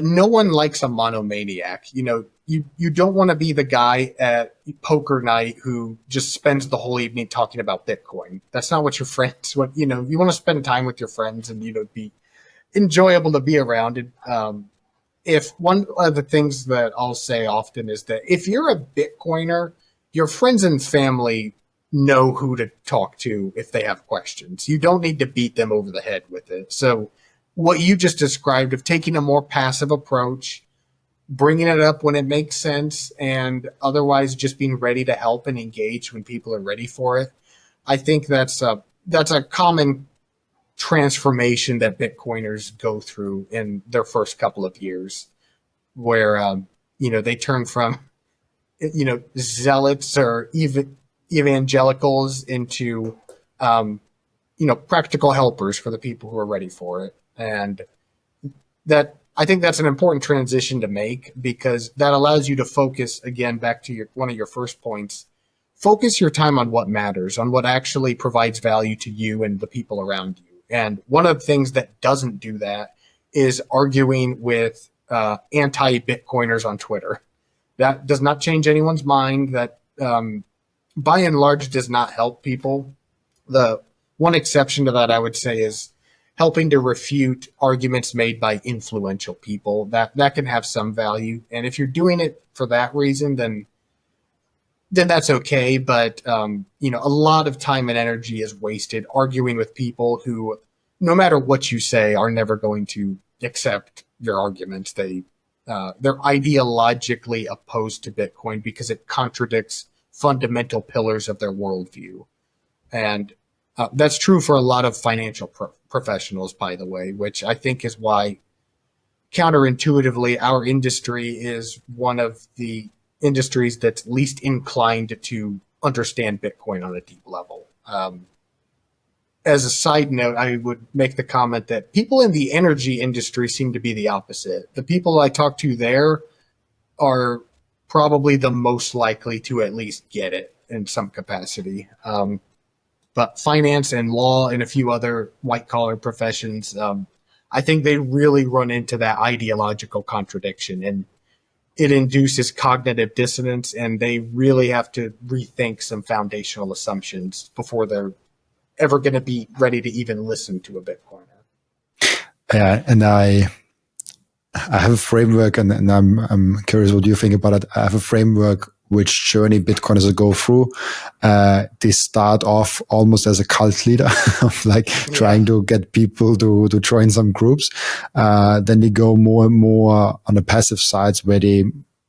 no one likes a monomaniac. You know, you don't want to be the guy at poker night who just spends the whole evening talking about Bitcoin. That's not what your friends want. You know, you want to spend time with your friends and, you know, be enjoyable to be around. And, if one of the things that I'll say often is that if you're a Bitcoiner, your friends and family know who to talk to if they have questions. You don't need to beat them over the head with it. So what you just described of taking a more passive approach, bringing it up when it makes sense, and otherwise just being ready to help and engage when people are ready for it, I think that's a common transformation that Bitcoiners go through in their first couple of years, where you know, they turn from, you know, zealots or even evangelicals into you know, practical helpers for the people who are ready for it. And that, I think that's an important transition to make, because that allows you to focus, again, back to one of your first points, focus your time on what matters, on what actually provides value to you and the people around you. And one of the things that doesn't do that is arguing with anti-Bitcoiners on Twitter. That does not change anyone's mind. That by and large does not help people. The one exception to that, I would say, is helping to refute arguments made by influential people. That can have some value. And if you're doing it for that reason, then that's okay. But you know, a lot of time and energy is wasted arguing with people who, no matter what you say, are never going to accept your arguments. They're ideologically opposed to Bitcoin because it contradicts fundamental pillars of their worldview. And that's true for a lot of financial professionals, by the way, which I think is why, counterintuitively, our industry is one of the industries that's least inclined to understand Bitcoin on a deep level. As a side note, I would make the comment that people in the energy industry seem to be the opposite. The people I talk to there are probably the most likely to at least get it in some capacity. But finance and law and a few other white collar professions, I think they really run into that ideological contradiction, and it induces cognitive dissonance, and they really have to rethink some foundational assumptions before they're ever going to be ready to even listen to a Bitcoiner. Yeah, and I have a framework, and I'm curious what you think about it. I have a framework which journey Bitcoiners go through. They start off almost as a cult leader of like trying to get people to join some groups. Then they go more and more on the passive sides where they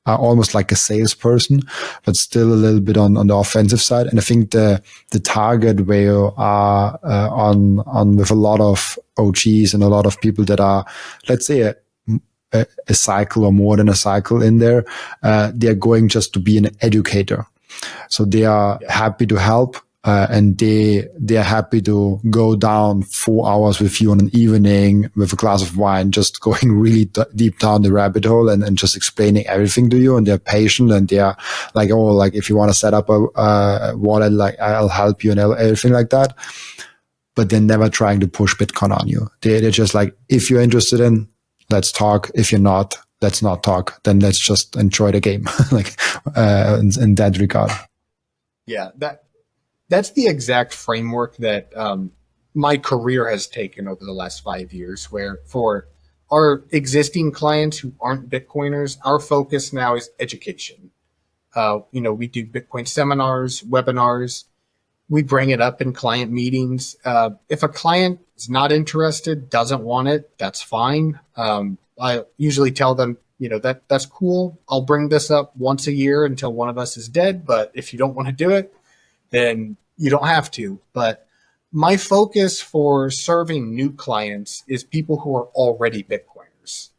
are almost like a salesperson, but still a little bit on the offensive side. And I think the target where you are on with a lot of OGs and a lot of people that are, let's say, a cycle or more than a cycle in there, they are going just to be an educator. So they are happy to help, and they are happy to go down 4 hours with you on an evening with a glass of wine, just going really deep down the rabbit hole and just explaining everything to you. And they're patient, and they are like, oh, like if you want to set up a wallet, like I'll help you and everything like that. But they're never trying to push Bitcoin on you. They're just like, if you're interested in, let's talk. If you're not, let's not talk. Then let's just enjoy the game, like in that regard. Yeah, that's the exact framework that my career has taken over the last 5 years, where for our existing clients who aren't Bitcoiners, our focus now is education. We do Bitcoin seminars, webinars. We bring it up in client meetings. If a client is not interested, doesn't want it, that's fine. I usually tell them, that's cool. I'll bring this up once a year until one of us is dead. But if you don't want to do it, then you don't have to. But my focus for serving new clients is people who are already Bitcoiners.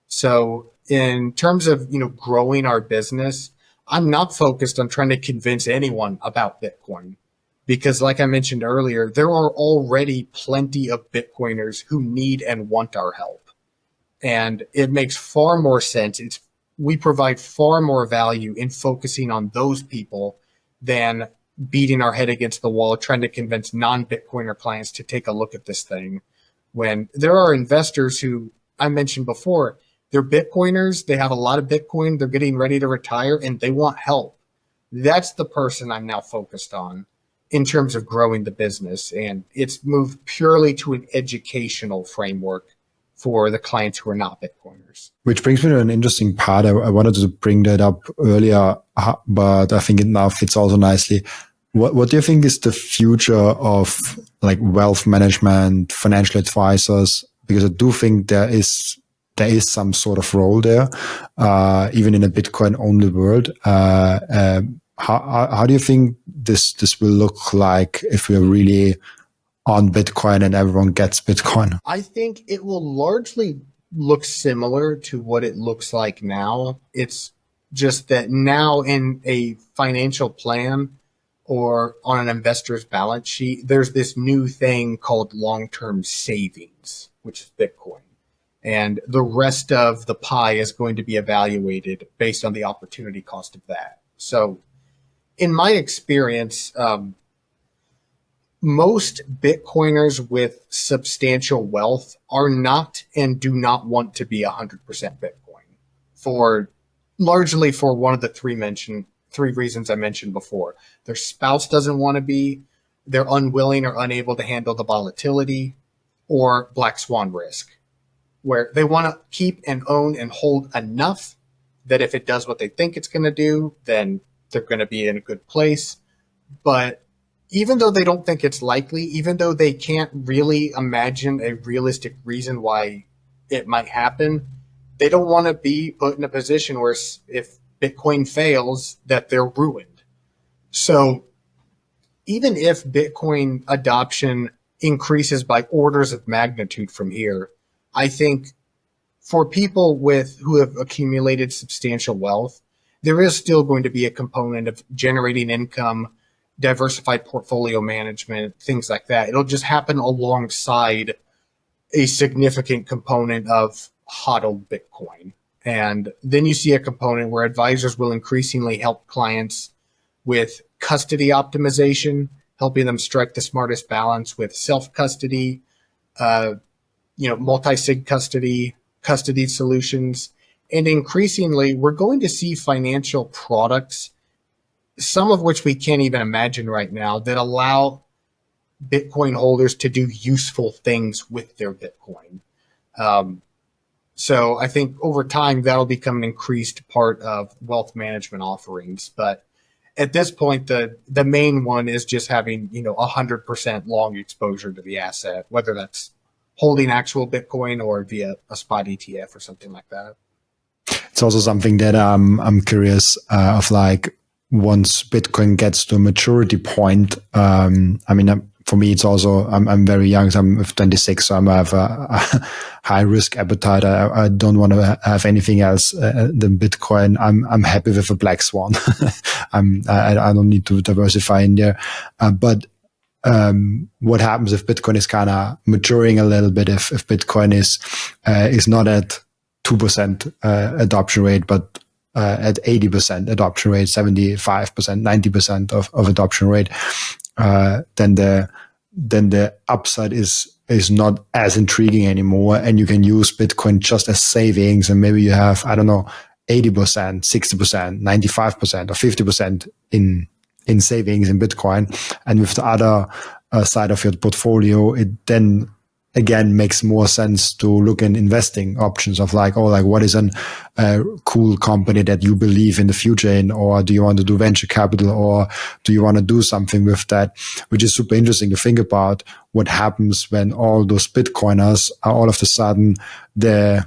So in terms of, growing our business, I'm not focused on trying to convince anyone about Bitcoin. Because like I mentioned earlier, there are already plenty of Bitcoiners who need and want our help. And it makes far more sense. We provide far more value in focusing on those people than beating our head against the wall, trying to convince non-Bitcoiner clients to take a look at this thing. When there are investors who I mentioned before, they're Bitcoiners, they have a lot of Bitcoin, they're getting ready to retire, and they want help. That's the person I'm now focused on in terms of growing the business. And it's moved purely to an educational framework for the clients who are not Bitcoiners. Which brings me to an interesting part. I wanted to bring that up earlier, but I think it now fits also nicely. What do you think is the future of like wealth management, financial advisors? Because I do think there is some sort of role there, even in a Bitcoin only world. How do you think this will look like if we're really on Bitcoin and everyone gets Bitcoin? I think it will largely look similar to what it looks like now. It's just that now in a financial plan or on an investor's balance sheet, there's this new thing called long-term savings, which is Bitcoin. And the rest of the pie is going to be evaluated based on the opportunity cost of that. So in my experience, most Bitcoiners with substantial wealth are not and do not want to be 100% Bitcoin largely for one of the three reasons I mentioned before. Their spouse doesn't want to be, they're unwilling or unable to handle the volatility, or black swan risk, where they want to keep and own and hold enough that if it does what they think it's going to do, then they're going to be in a good place. But even though they don't think it's likely, even though they can't really imagine a realistic reason why it might happen, they don't want to be put in a position where if Bitcoin fails, that they're ruined. So even if Bitcoin adoption increases by orders of magnitude from here, I think for people who have accumulated substantial wealth, there is still going to be a component of generating income, diversified portfolio management, things like that. It'll just happen alongside a significant component of HODL Bitcoin. And then you see a component where advisors will increasingly help clients with custody optimization, helping them strike the smartest balance with self-custody, multi-sig custody solutions. And increasingly, we're going to see financial products, some of which we can't even imagine right now, that allow Bitcoin holders to do useful things with their Bitcoin. So I think over time, that'll become an increased part of wealth management offerings. But at this point, the main one is just having, 100% long exposure to the asset, whether that's holding actual Bitcoin or via a spot ETF or something like that. It's also something that I'm curious of, like, once Bitcoin gets to a maturity point. For me, it's also, I'm very young, so I'm 26, so I have a high risk appetite. I don't want to have anything else than Bitcoin. I'm happy with a black swan. I don't need to diversify in there. But what happens if Bitcoin is kind of maturing a little bit? If Bitcoin is not at 2% adoption rate, but at 80% adoption rate, 75%, 90% of adoption rate, then the upside is not as intriguing anymore, and you can use Bitcoin just as savings, and maybe you have, 80%, 60%, 95%, or 50% in savings in Bitcoin, and with the other side of your portfolio, it then again makes more sense to look in investing options of what is a cool company that you believe in the future in, or do you want to do venture capital, or do you want to do something with that, which is super interesting to think about what happens when all those Bitcoiners are all of a sudden the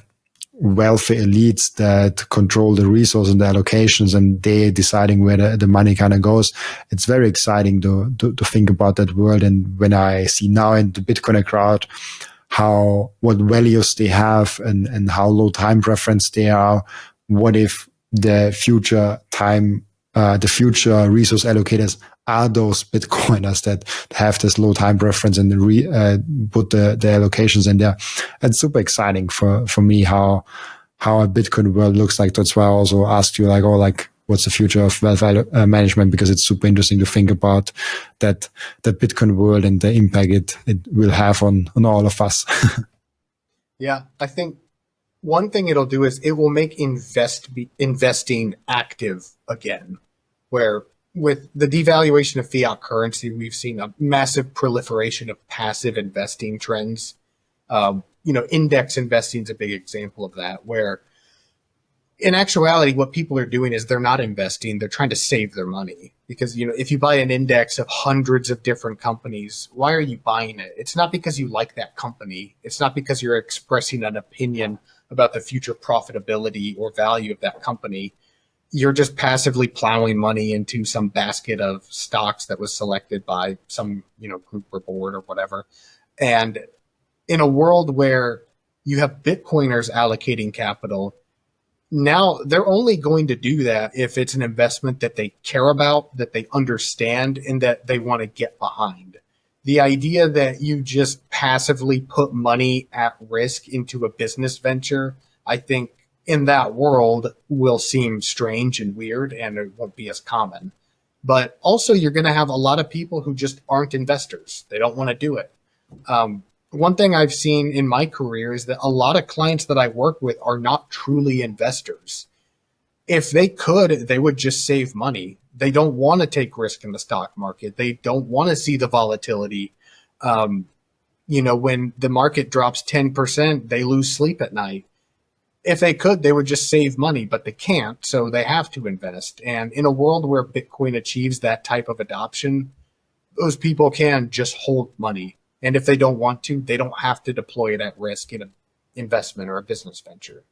wealthy elites that control the resources and the allocations, and they deciding where the money kind of goes. It's very exciting to think about that world. And when I see now in the Bitcoiner crowd what values they have and how low time preference they are, what if the future resource allocators are those Bitcoiners that have this low time preference and put the allocations in there? It's super exciting for me how a Bitcoin world looks like. That's why I also asked you what's the future of wealth management, because it's super interesting to think about that Bitcoin world and the impact it will have on all of us. Yeah, I think one thing it'll do is it will make investing active again, where with the devaluation of fiat currency, we've seen a massive proliferation of passive investing trends. Index investing is a big example of that, where in actuality, what people are doing is they're not investing, they're trying to save their money. Because, if you buy an index of hundreds of different companies, why are you buying it? It's not because you like that company. It's not because you're expressing an opinion about the future profitability or value of that company. You're just passively plowing money into some basket of stocks that was selected by some, group or board or whatever. And in a world where you have Bitcoiners allocating capital, now they're only going to do that if it's an investment that they care about, that they understand, and that they want to get behind. The idea that you just passively put money at risk into a business venture, I think in that world will seem strange and weird, and it won't be as common. But also you're going to have a lot of people who just aren't investors. They don't want to do it. One thing I've seen in my career is that a lot of clients that I work with are not truly investors. If they could, they would just save money. They don't want to take risk in the stock market. They don't want to see the volatility. When the market drops 10%, they lose sleep at night. If they could, they would just save money, but they can't, so they have to invest. And in a world where Bitcoin achieves that type of adoption, those people can just hold money. And if they don't want to, they don't have to deploy it at risk in an investment or a business venture.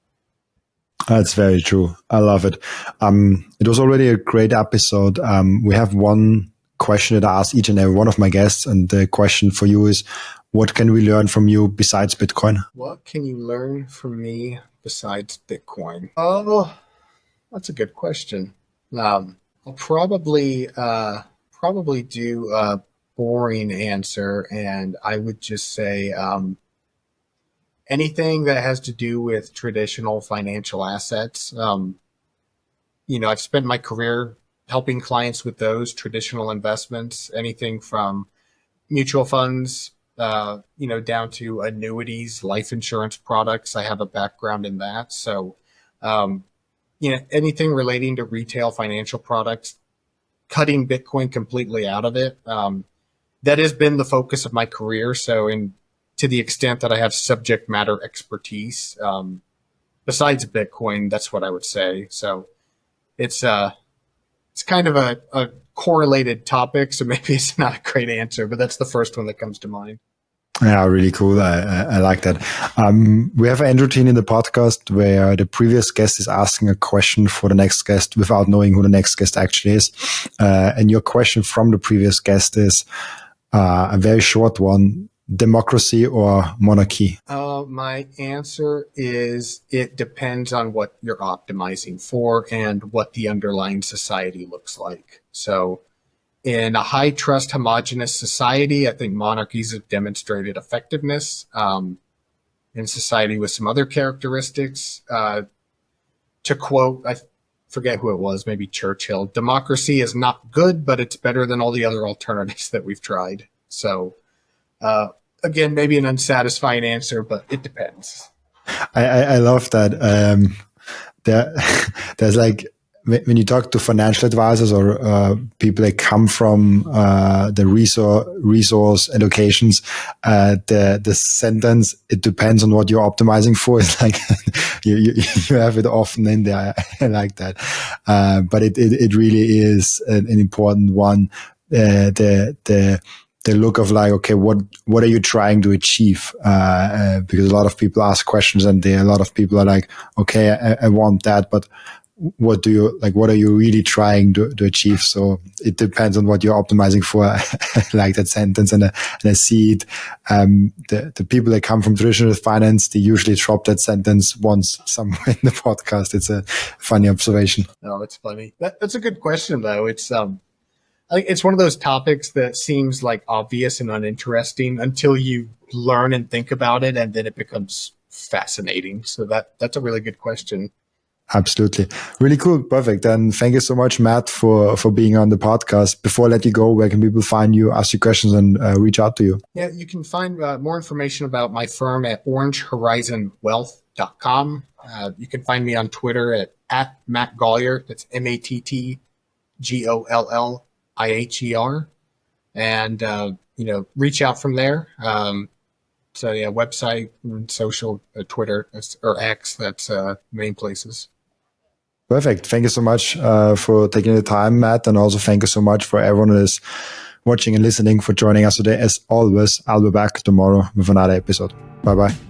That's very true. I love it. It was already a great episode. We have one question that I ask each and every one of my guests, and the question for you is, what can we learn from you besides Bitcoin? What can you learn from me besides Bitcoin? Oh, that's a good question. I'll probably do a boring answer, and I would just say anything that has to do with traditional financial assets. I've spent my career helping clients with those traditional investments, anything from mutual funds, down to annuities, life insurance products. I have a background in that. So, anything relating to retail financial products, cutting Bitcoin completely out of it. That has been the focus of my career. So to the extent that I have subject matter expertise, besides Bitcoin, that's what I would say. So it's kind of a correlated topic. So maybe it's not a great answer, but that's the first one that comes to mind. Yeah, really cool. I like that. We have an end routine in the podcast where the previous guest is asking a question for the next guest without knowing who the next guest actually is. And your question from the previous guest is a very short one: democracy or monarchy? My answer is it depends on what you're optimizing for and what the underlying society looks like. So in a high trust homogenous society, I think monarchies have demonstrated effectiveness. In society with some other characteristics, to quote, I forget who it was, maybe Churchill, democracy is not good, but it's better than all the other alternatives that we've tried. So, again, maybe an unsatisfying answer, but it depends. I love that. There's like, when you talk to financial advisors or people that come from the resource educations, the sentence "it depends on what you're optimizing for" is like you have it often in there. I like that, but it really is an important one. The look of like, okay, what are you trying to achieve? Because a lot of people ask questions, and a lot of people are like, okay, I want that, but what are you really trying to achieve? So it depends on what you're optimizing for. I like that sentence, and I see it. The people that come from traditional finance, they usually drop that sentence once somewhere in the podcast. It's a funny observation. Oh, that's funny. That's a good question, though. It's I think it's one of those topics that seems like obvious and uninteresting until you learn and think about it, and then it becomes fascinating. So that's a really good question. Absolutely. Really cool. Perfect. And thank you so much, Matt, for being on the podcast. Before I let you go, where can people find you, ask you questions, and reach out to you? Yeah, you can find more information about my firm at orangehorizonwealth.com. You can find me on Twitter at Matt Golliher. That's MattGollliher. And, reach out from there. So yeah, website, social, Twitter, or X, that's main places. Perfect. Thank you so much for taking the time, Matt. And also thank you so much for everyone who is watching and listening, for joining us today. As always, I'll be back tomorrow with another episode. Bye-bye.